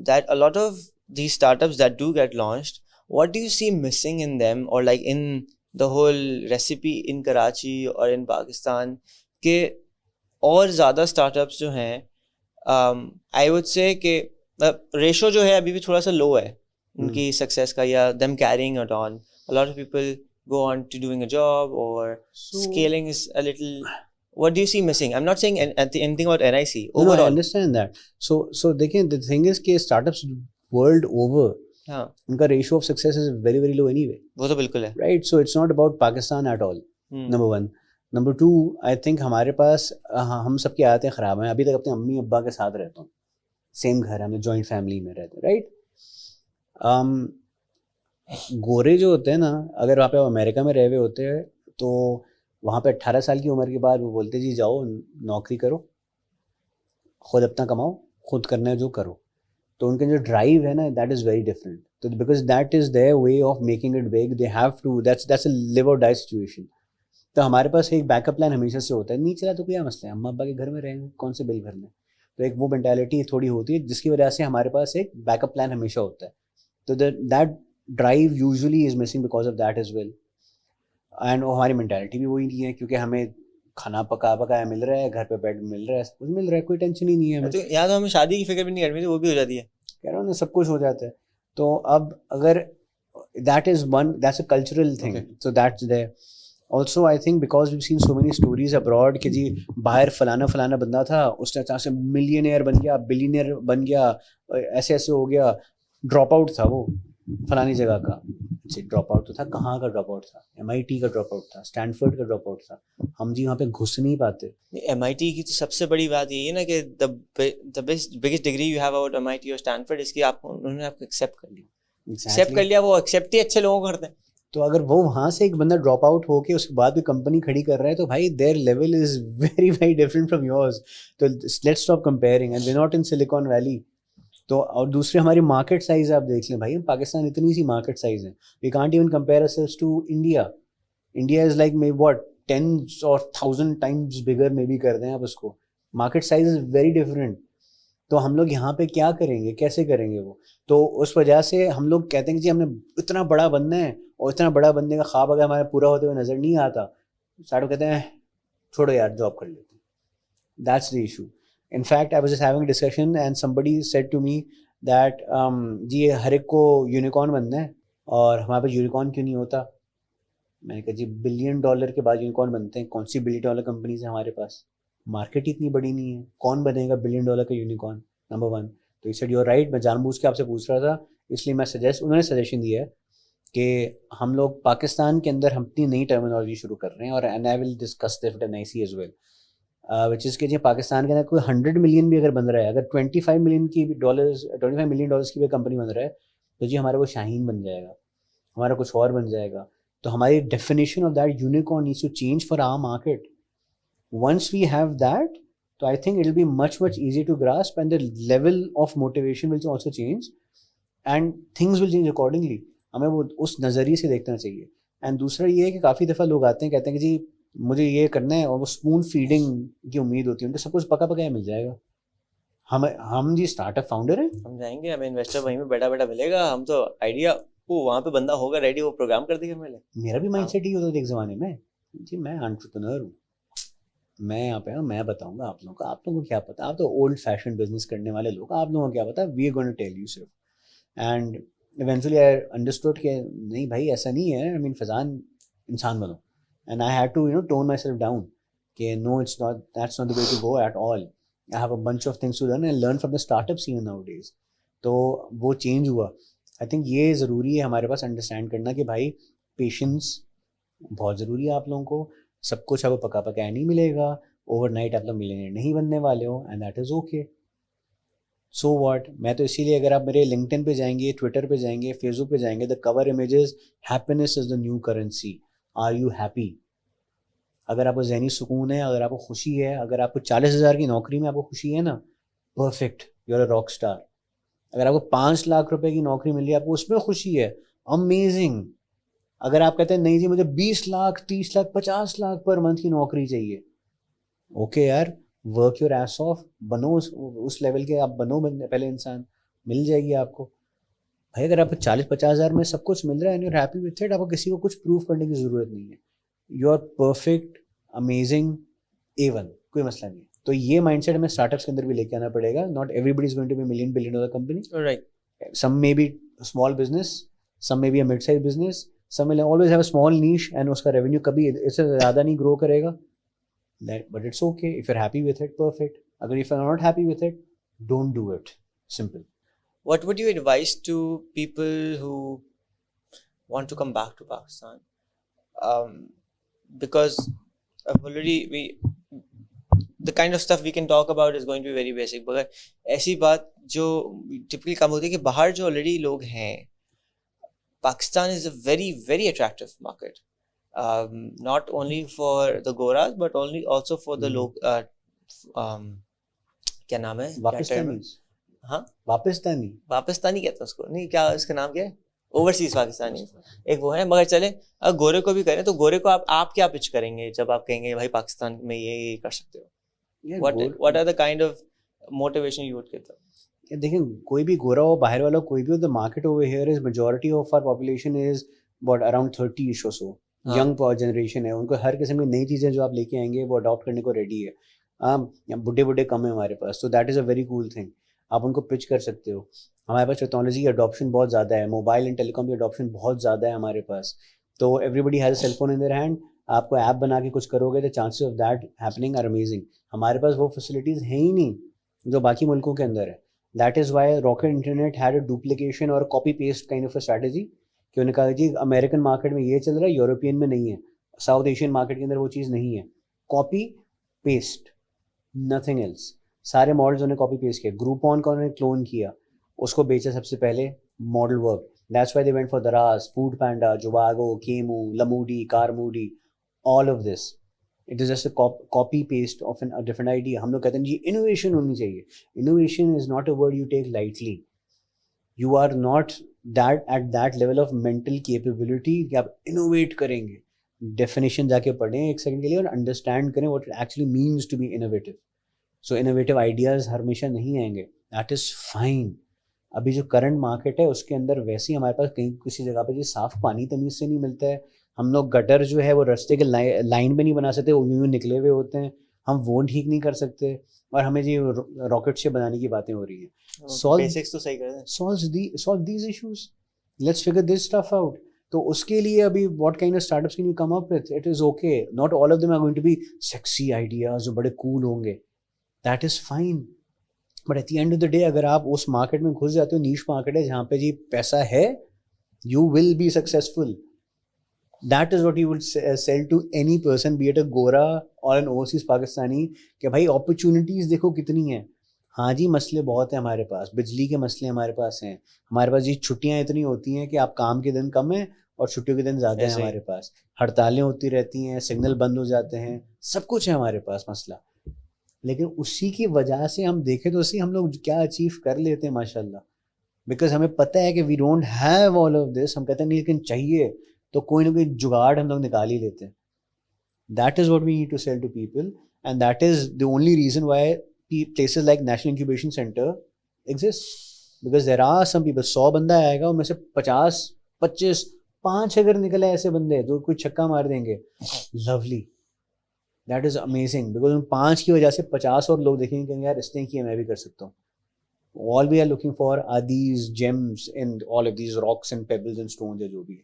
that a lot of these startups that do get launched, what do you see missing in them, or like in the whole recipe in Karachi or in Pakistan, کہ اور زیادہ start ups جو ہیں, I would say کہ ratio جو ہے ابھی بھی تھوڑا سا لو ہے ان کی سکسیس کا, یا them carrying it on. A lot of people go on to doing a job, or scaling is a little. What do you see missing? I'm not saying anything about NIC. Overall. No, I understand that. So دیکھیں, the thing is کہ startups world over, ان کا ratio of success is very very low anyway. وہ تو بالکل ہے, right. So it's not about Pakistan at all, number one. Number two, I think ہمارے پاس ہم سب کی عادتیں خراب ہیں. ابھی تک اپنے امی ابا کے ساتھ رہتا ہوں, سیم گھر ہے, ہم جوائنٹ فیملی میں رہتے ہیں, رائٹ. گورے جو ہوتے ہیں نا, اگر وہاں پہ امریکہ میں رہے ہوئے ہوتے ہیں تو وہاں پہ 18 سال کی عمر کے بعد وہ بولتے جی جاؤ نوکری کرو, خود اپنا کماؤ, خود کرنا ہے جو کرو. تو ان کا جو ڈرائیو ہے نا, دیٹ از ویری ڈفرینٹ. تو because that is their way of making it big, they have to, that's a live or die situation. تو ہمارے پاس ایک بیک اپ پلان ہمیشہ سے ہوتا ہے. نہیں چلا تو کیا مسئلہ ہے, اماں ابا کے گھر میں رہیں گے, کون سے بل بھرنا ہے. تو ایک وہ مینٹیلٹی تھوڑی ہوتی ہے جس کی وجہ سے ہمارے پاس ایک بیک اپ پلان ہمیشہ ہوتا ہے. تو that drive usually is missing because of that as well. And ہماری مینٹیلٹی بھی وہی نہیں ہے, کیونکہ ہمیں کھانا پکایا مل رہا ہے, گھر پہ بیڈ مل رہا ہے, سب کچھ مل رہا ہے, کوئی ٹینشن ہی نہیں ہے. تو یہاں تو ہمیں شادی کی فکر بھی نہیں کرنی, وہ بھی ہو جاتی ہے, کہہ رہا ہوں نا, سب کچھ ہو جاتا ہے. تو اب اگر that is one, that's a cultural thing. So that's there. Also I think because we've seen so many stories abroad کہ جی باہر فلانا بندہ تھا, اس نے اچانک سے ملینئر بن گیا, بلینئر بن گیا, ایسے ہو گیا. ڈراپ آؤٹ تھا وہ فلانی جگہ کا. اچھا, ڈراپ آؤٹ تو تھا, کہاں کا ڈراپ آؤٹ تھا؟ MIT کا ڈراپ آؤٹ تھا, اسٹینفورڈ کا ڈراپ آؤٹ تھا. ہم جی وہاں پہ گھس نہیں پاتے. MIT کی تو سب سے بڑی بات یہی ہے نا کہ the biggest degree you have about MIT اور اسٹینفورڈ اس کی انہوں نے آپ کو ایکسیپٹ کر لیا. ایکسیپٹ کر لیا, وہ ایکسیپٹ ہی اچھے لوگوں کو کرتے ہیں. تو اگر وہ وہاں سے ایک بندہ ڈراپ آؤٹ ہو کے اس کے بعد بھی کمپنی کھڑی کر رہا ہے تو بھائی their level is very very different from yours. تو let's stop comparing, and we not in Silicon Valley. تو اور دوسرے ہماری مارکیٹ سائز آپ دیکھ لیں بھائی, ہم پاکستان اتنی سی مارکیٹ سائز ہے, we can't even compare ourselves to India. India is like may what 10 or 1000 times bigger میں بھی کر دیں آپ اس کو. Market size is very different. تو ہم لوگ یہاں پہ کیا کریں گے, کیسے کریں گے وہ. تو اس وجہ سے ہم لوگ کہتے ہیں کہ جی ہم نے اتنا بڑا بننا ہے, اور اتنا بڑا بننے کا خواب اگر ہمارا پورا ہوتے ہوئے نظر نہیں آتا, ساڑھے کہتے ہیں چھوڑو یار جاب کر لیتے ہیں. That's the issue. In fact, I was just having a discussion and somebody said to me that جی ہر ایک کو یونیکارن بننا ہے اور ہمارے پاس یونیکارن کیوں نہیں ہوتا. میں نے کہا جی $1 بلین کے بعد یونیکارن بنتے ہیں, کون سی $1 بلین کمپنیز ہیں ہمارے پاس, مارکیٹ اتنی بڑی نہیں ہے, کون بنے گا $1 بلین کا یونیکارن, نمبر ون. تو اس سیڈ یو آر رائٹ, میں جان بوجھ کے آپ سے پوچھ رہا تھا, اس لیے میں انہوں نے سجیشن دیا ہے کہ ہم لوگ پاکستان کے اندر ہم اپنی نئی ٹرمینالوجی شروع کر رہے ہیں, اور and I will discuss that with NIC as well, which is کہ جی پاکستان کے اندر کوئی 100 ملین بھی اگر بن رہا ہے, اگر 25 ملین کی بھی کمپنی بن رہا ہے, تو جی ہمارا وہ شاہین بن جائے گا, ہمارا کچھ اور بن جائے گا. تو ہماری definition of that unicorn needs to change for our market. Once we have that, تو I think it will be much easy to grasp, and the level of motivation will also change, and things will change accordingly. ہمیں وہ اس نظریے سے دیکھنا چاہیے. And دوسرا یہ ہے کہ کافی دفعہ لوگ آتے ہیں کہتے ہیں کہ جی مجھے یہ کرنا ہے, اور وہ اسپون فیڈنگ کی امید ہوتی ہے, ان کو سب کچھ پکا پکایا مل جائے گا. ہم جی اسٹارٹ اپ فاؤنڈر ہیں, ہم جائیں گے, ہمیں انویسٹر وہیں پہ بیٹھا ملے گا, ہم تو آئیڈیا وہاں پہ بندہ ہوگا ریڈی, وہ پروگرام کر دے گا. میرا بھی مائنڈ سیٹ ہی ہوتا تھا ایک زمانے میں, جی میں انٹرپرینور ہوں, میں یہاں پہ میں بتاؤں گا آپ لوگوں کو, آپ لوگوں کو کیا پتا, آپ تو اولڈ فیشن بزنس کرنے والے لوگ, آپ لوگوں کو کیا پتا, we are going to tell you صرف. اینڈ ایونچولی آئی انڈرسٹوڈ کہ نہیں بھائی ایسا نہیں ہے, آئی مین فیضان انسان بنو. And I had to tone myself down کہ no it's not, that's not the way to go at all. I have a bunch of things to learn and learn from the startups even nowadays. تو وہ change ہوا. I think یہ ضروری ہے ہمارے پاس understand کرنا کہ بھائی پیشنس بہت ضروری ہے آپ لوگوں کو. سب کچھ آپ کو پکا پکایا نہیں ملے گا, اوور نائٹ آپ لوگ ملینئر نہیں بننے والے ہو, and that is okay. So what. میں تو اسی لیے اگر آپ میرے لنکڈ ان پہ جائیں گے, ٹویٹر پہ جائیں گے, فیس بک پہ جائیں گے, the cover images happiness is the new currency. Are you happy? اگر آپ کو ذہنی سکون ہے, اگر آپ کو خوشی ہے, اگر آپ کو 40,000 کی نوکری میں آپ کو خوشی ہے نا, perfect, you are a rock star. اگر آپ کو 5 لاکھ روپے کی نوکری مل رہی ہے, آپ کو اس میں خوشی ہے, امیزنگ. اگر آپ کہتے ہیں نہیں جی مجھے 20 لاکھ 30 لاکھ 50 لاکھ پر منتھ کی نوکری چاہیے, اوکے یار, ورک یور ایس آف, بنو اس لیول کے, آپ بنو پہلے انسان, مل جائے گی آپ کو. بھائی اگر آپ کو 40-50 ہزار میں سب کچھ مل رہا ہے and you are happy with it, آپ کو کسی کو کچھ پروف کرنے کی ضرورت نہیں ہے. You are perfect, amazing, A1, کوئی مسئلہ نہیں ہے. تو یہ مائنڈ سیٹ ہمیں اسٹارٹ اپس کے اندر بھی لے کے آنا پڑے گا. Not everybody is going to be million billion dollar company. Right. Some may be small business, some may be a mid size business, some will always have a small niche and اس کا revenue کبھی اس سے زیادہ نہیں grow کرے گا. But it's okay if you are happy with it, perfect. اگر if you are not happy with it, don't do it. Simple. What would you advise to people who want to come back to Pakistan? Because I've already the kind of stuff we can talk about is going to be very basic. But ایسی بات جو typically کم ہوتی ہے کہ باہر جو already لوگ ہیں, Pakistan is a very very attractive market. Not only for the Goras but also for the local. کیا نام ہے؟ ہاں پاکستانی کہتے ہیں اس کو, نہیں کیا اس کا نام کیا ہے, اوورسیز پاکستانی ایک وہ ہے. مگر چلیں اگر گورے کو بھی کریں تو گورے کو آپ کیا پچ کریں گے جب آپ کہیں گے بھائی پاکستان میں یہ کر سکتے ہو؟ What are the kind of motivation you would give them? دیکھیں کوئی بھی گورا ہو, باہر والا کوئی بھی ہو, the market over here is majority of our population is about around 30ish or so. Young generation ہے, ان کو ہر قسم کی نئی چیزیں جو آپ لے کے آئیں گے وہ اڈاپٹ کرنے کو ریڈی ہے. بڈھے کم ہیں ہمارے پاس, تو that is a very cool thing. آپ ان کو پچ کر سکتے ہو. ہمارے پاس ٹیکنالوجی کی اڈاپشن بہت زیادہ ہے, موبائل اینڈ ٹیلی کام کی اڈاپشن بہت زیادہ ہے ہمارے پاس. تو everybody has a cell phone in their hand. آپ کو ایپ بنا کے کچھ کرو گے تو chances of that happening are amazing. ہمارے پاس وہ فیسلٹیز ہیں ہی نہیں جو باقی ملکوں کے اندر ہے. That is why Rocket Internet had a duplication or copy paste kind of a strategy, کہ انہوں نے کہا جی امیریکن مارکیٹ میں یہ چل رہا ہے, یورپین میں نہیں ہے, ساؤتھ ایشین مارکیٹ کے اندر وہ چیز نہیں ہے. Copy paste, nothing else. سارے ماڈلز انہوں نے کاپی پیسٹ کیا. گروپون کا انہوں نے کلون کیا, اس کو بیچا سب سے پہلے, model work. That's why they went for Daraz, food panda, جواگو, Kaymu, Lamudi, Carmudi, all of this. It is just a copy paste of an different idea. ہم لوگ کہتے ہیں جی انوویشن ہونی چاہیے. Innovation is not a word you take lightly. You are not at that level of mental capability کہ آپ innovate کریں گے. ڈیفینیشن جا کے پڑھیں ایک سیکنڈ کے لیے اور انڈرسٹینڈ کریں what it actually means to be innovative. So innovative ideas ہمیشہ نہیں آئیں گے, دیٹ از فائن. ابھی جو کرنٹ مارکیٹ ہے اس کے اندر ویسے ہی ہمارے پاس کہیں کسی جگہ پہ جی صاف پانی تمیز سے نہیں ملتا ہے. ہم لوگ گٹر جو ہے وہ رستے کے لائن پہ نہیں بنا سکتے, وہ یوں نکلے ہوئے ہوتے ہیں, ہم وہ ٹھیک نہیں کر سکتے, اور ہمیں جی راکٹ سے بنانے کی باتیں ہو رہی ہیں. solve these issues, let's figure this stuff out. تو اس کے لیے ابھی what kind of startups can you come up with? It is okay, not all of them are going to be sexy ideas جو بڑے cool ہوں گے. That is fine, but at the end of the day اگر آپ اس market میں گھس جاتے ہو, نیش market ہے جہاں پہ جی پیسہ ہے, you will be successful. That is what you would sell to any person, be it a Gora or an overseas Pakistani, کہ بھائی opportunities دیکھو کتنی ہیں. ہاں جی مسئلے بہت ہیں ہمارے پاس, بجلی کے مسئلے ہمارے پاس ہیں, ہمارے پاس جی چھٹیاں اتنی ہوتی ہیں کہ آپ کام کے دن کم ہیں اور چھٹیوں کے دن زیادہ ہیں ہمارے پاس, ہڑتالیں ہوتی رہتی ہیں, سگنل بند ہو جاتے ہیں, سب کچھ ہے ہمارے پاس مسئلہ. لیکن اسی کی وجہ سے ہم دیکھیں تو اسی ہم لوگ کیا اچیو کر لیتے ہیں ماشاء اللہ, بیکاز ہمیں پتہ ہے کہ we don't have all of this. ہم کہتے ہیں نہیں لیکن چاہیے, تو کوئی نہ کوئی جگاڑ ہم لوگ نکال ہی لیتے ہیں. That is what we need to sell to people, and that is the only reason why places like National Incubation Center exist, because there are some people, 100 بندہ آئے گا ان میں سے 50 25 5 اگر نکلے ایسے بندے جو کوئی چھکا مار دیں گے, lovely. That is amazing because ان 5 کی وجہ سے 50 اور لوگ دیکھیں گے کہ یار اس نے کیا میں بھی کر سکتا ہوں. All we are looking for are these gems in all of these rocks and pebbles and stones جو بھی ہے.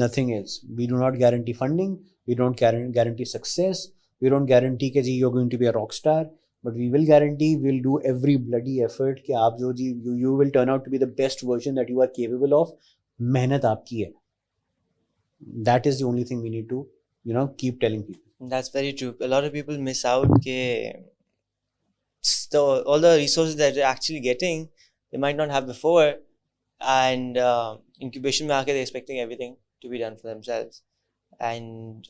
Nothing else. We do not guarantee funding. We don't guarantee success. We don't guarantee کہ جی you're going to be a rock star. But we will guarantee we'll do every bloody effort کہ آپ جو جی you will turn out to be the best version that you are capable of. محنت آپ کی ہے. That is the only thing we need to, keep telling people. That's very true. A lot of people miss out کہ all the resources that they're actually getting, they might not have before, and incubation میں آ کے they're expecting everything to be done for themselves. And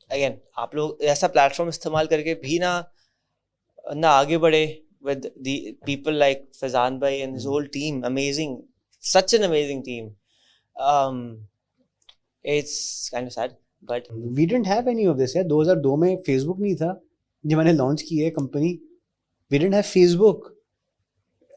again, آپ لوگ ایسا platform استعمال کر کے بھی نہ آگے بڑھے with the people like Faizan bhai and his whole team. Amazing, such an amazing team. It's kind of sad, but we didn't have any of this. 2002 میں فیس بک نہیں تھا جب میں نے لانچ کی ہے company. We didn't have Facebook.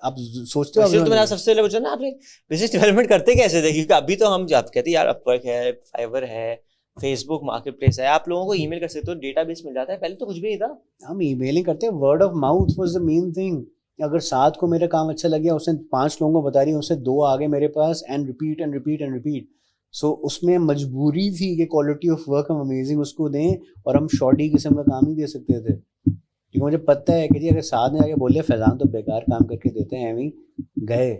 آپ سوچتے ہو تو میں سب سے پہلے پوچھا نا آپ نے بزنس ڈیولپمنٹ کرتے کیسے تھے؟ کیونکہ ابھی تو ہم آپ کہتے ہیں یار اپ ورک ہے, فائیور ہے, فیس بک مارکیٹ پلیس ہے, آپ لوگوں کو ای میل کر سکتے ہو, ڈیٹا بیس مل جاتا ہے. پہلے تو کچھ بھی نہیں تھا. ہم ای میلنگ کرتے ہیں, word of mouth was the main thing. اگر 7 کو میرا کام اچھا لگیا, اس نے 5 لوگوں کو بتا رہی, اس سے 2 آگے میرے پاس, and repeat and repeat and repeat. So اس میں مجبوری تھی کہ کوالٹی آف ورک ہم امیزنگ اس کو دیں, اور ہم شارٹی قسم کا کام نہیں دے سکتے تھے. کیونکہ مجھے پتہ ہے کہ جی اگر ساتھ میں آ کے بولے فیضان تو بیکار کام کر کے دیتے ہیں, ایویں گئے.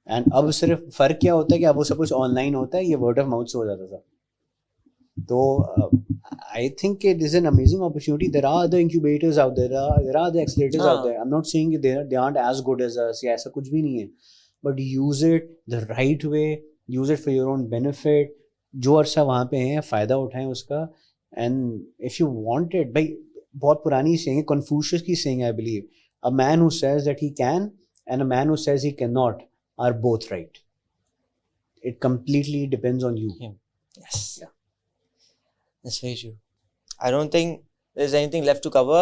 اینڈ اب صرف فرق کیا ہوتا ہے کہ اب وہ سب کچھ آن لائن ہوتا ہے, یہ ورڈ آف ماؤتھ سے ہو جاتا تھا. تو I think it is an amazing opportunity. There are other incubators out there. There are other accelerators out there. I'm not saying they aren't as good as us. یا ایسا کچھ بھی نہیں ہے. But use it the right way. Use it for your own benefit. جو عرصہ وہاں پہ ہیں فائدہ اٹھائیں اس کا. And if you want it, بھائی بہت پرانی saying ہے, Confucius کی saying I believe. A man who says that he can and a man who says he cannot are both right. It completely depends on you. Yes. Yeah. That's very true. I don't think there's anything left to cover.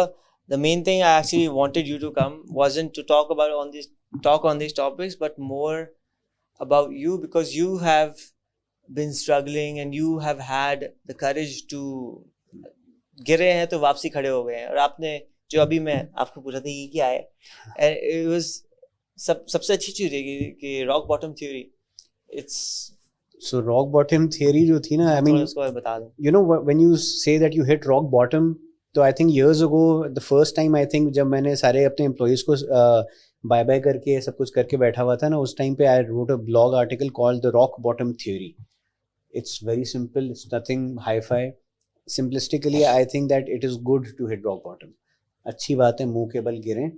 The main thing I actually wanted you to come wasn't to talk on these topics, but more about you, because you have been struggling and you have had the courage to گرے ہیں تو واپسی کھڑے ہو گئے ہیں. اور آپ نے جو ابھی میں آپ کو پوچھا تھا یہ کیا ہے, it was سب سے اچھی چیز ہے کہ rock bottom theory. So rock bottom theory جو تھی نا, I mean, بتا دوں, you know when you say that you hit rock bottom, تو I think years ago the first time I think جب میں نے سارے اپنے employees کو بائی بائی کر کے سب کچھ کر کے بیٹھا ہوا تھا نا, اس ٹائم پہ I wrote a blog article called the rock bottom theory. It's very simple, it's nothing hi-fi. Simplistically I think that it is good to hit rock bottom. اچھی بات ہے منہ کے بل گریں,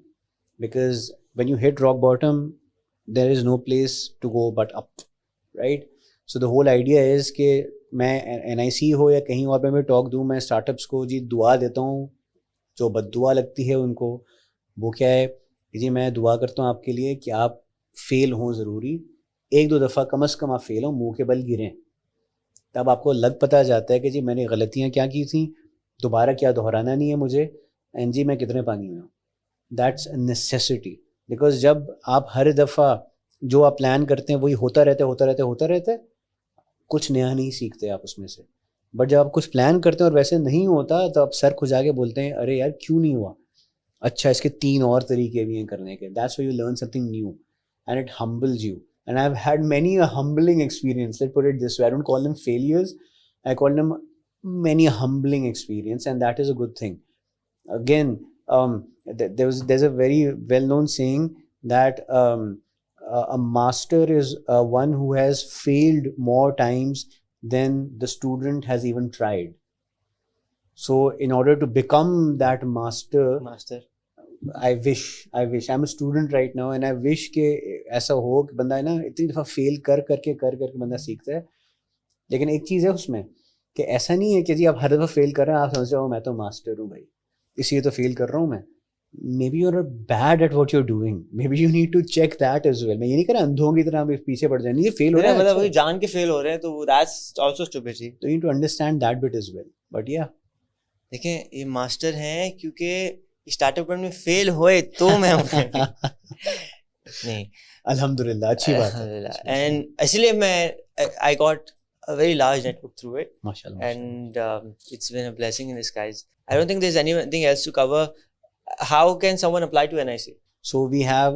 because when you hit rock bottom there is no place to go but up, right? So the whole idea is کہ میں NIC ہو یا کہیں اور پہ میں ٹاک دوں, میں اسٹارٹ اپس کو جی دعا دیتا ہوں جو بد دعا لگتی ہے ان کو. وہ کیا ہے کہ جی میں دعا کرتا ہوں آپ کے لیے کہ آپ فیل ہوں, ضروری 1-2 دفعہ کم از کم آپ فیل ہوں, منہ کے بل گریں. تب آپ کو لگ پتہ جاتا ہے کہ جی میں نے غلطیاں کیا کی تھیں, دوبارہ کیا دہرانا نہیں ہے مجھے, اینڈ جی میں کتنے پانی میں ہوں. دیٹس اے نیسیسٹی, بیکاز جب آپ ہر دفعہ جو آپ پلان کرتے ہیں وہی ہوتا رہتا ہے, کچھ نیا نہیں سیکھتے آپ اس میں سے. بٹ جب آپ کچھ پلان کرتے ہیں اور ویسے نہیں ہوتا تو آپ سر کھجا کے بولتے ہیں ارے یار کیوں نہیں ہوا, اچھا اس کے 3 اور طریقے بھی ہیں کرنے کے. That's why you learn something new and it humbles you. And I have had many humbling experience, let's put it this way. I don't call them failures, I call them many humbling experience, and that is a good thing. Again there's a very well known saying that a master is one who has failed more times than the student has even tried. So in order to become that master, I wish I'm a student right now and I wish کہ ایسا ہو کہ بندہ ہے نا اتنی دفعہ فیل کر کے بندہ سیکھتا ہے. لیکن ایک چیز ہے اس میں کہ ایسا نہیں ہے کہ جی آپ ہر دفعہ فیل کر رہے ہیں آپ سمجھ رہے ہو میں تو ماسٹر ہوں بھائی, اس لیے تو فیل کر رہا ہوں میں. Maybe you're bad at what you're doing. Maybe you need to check that as well. میں یہ نہیں کہہ رہا اندھوں کی طرح پیچھے پڑ جائیں, یہ فیل ہو رہا ہے مطلب وہی جان کے فیل ہو رہے ہیں تو that's also stupidity. So you need to understand that bit as well. But yeah. دیکھیں یہ ماسٹر ہیں کیونکہ اسٹارٹ اپ میں فیل ہوئے تو میں نہیں, الحمدللہ اچھی بات ہے. اینڈ اسی لیے میں I got a very large network through it. MashaAllah. And it's been a blessing in disguise. I don't think there's anything else to cover. How can someone apply to NIC? So we have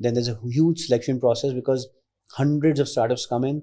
Then there's a huge selection process because hundreds of startups come in.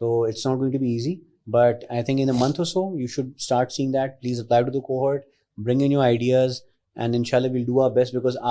So it's not going to be easy. But I think in a month or so, you should start seeing that. Please apply to the cohort, bring in your ideas, and inshallah we'll do our best because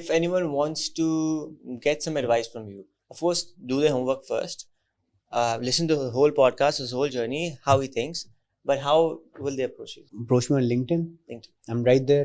If anyone wants to get some advice from you, of course, do their homework first. Listen to the whole podcast, his whole journey, how he thinks. But how will they approach you? Approach me on LinkedIn. LinkedIn. I'm right there.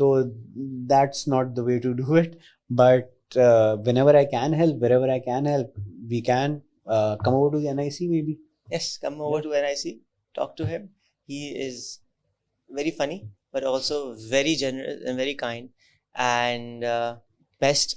So that's not the way to do it. But whenever I can help, wherever I can help, we can come over to the NIC maybe. Yes, come over to NIC, talk to him. He is very funny, but also very generous and very kind. And best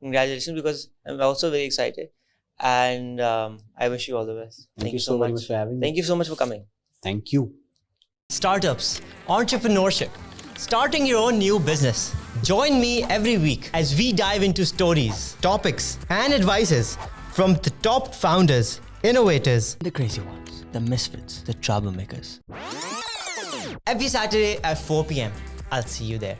Congratulations, because I'm also very excited. And I wish you all the best. Thank you so very much for having me. Thank you so much for coming. Thank you. Startups, entrepreneurship, starting your own new business. Join me every week as we dive into stories, topics, and advices from the top founders, innovators, The crazy ones, the misfits, the troublemakers. every Saturday at 4 p.m. I'll see you there.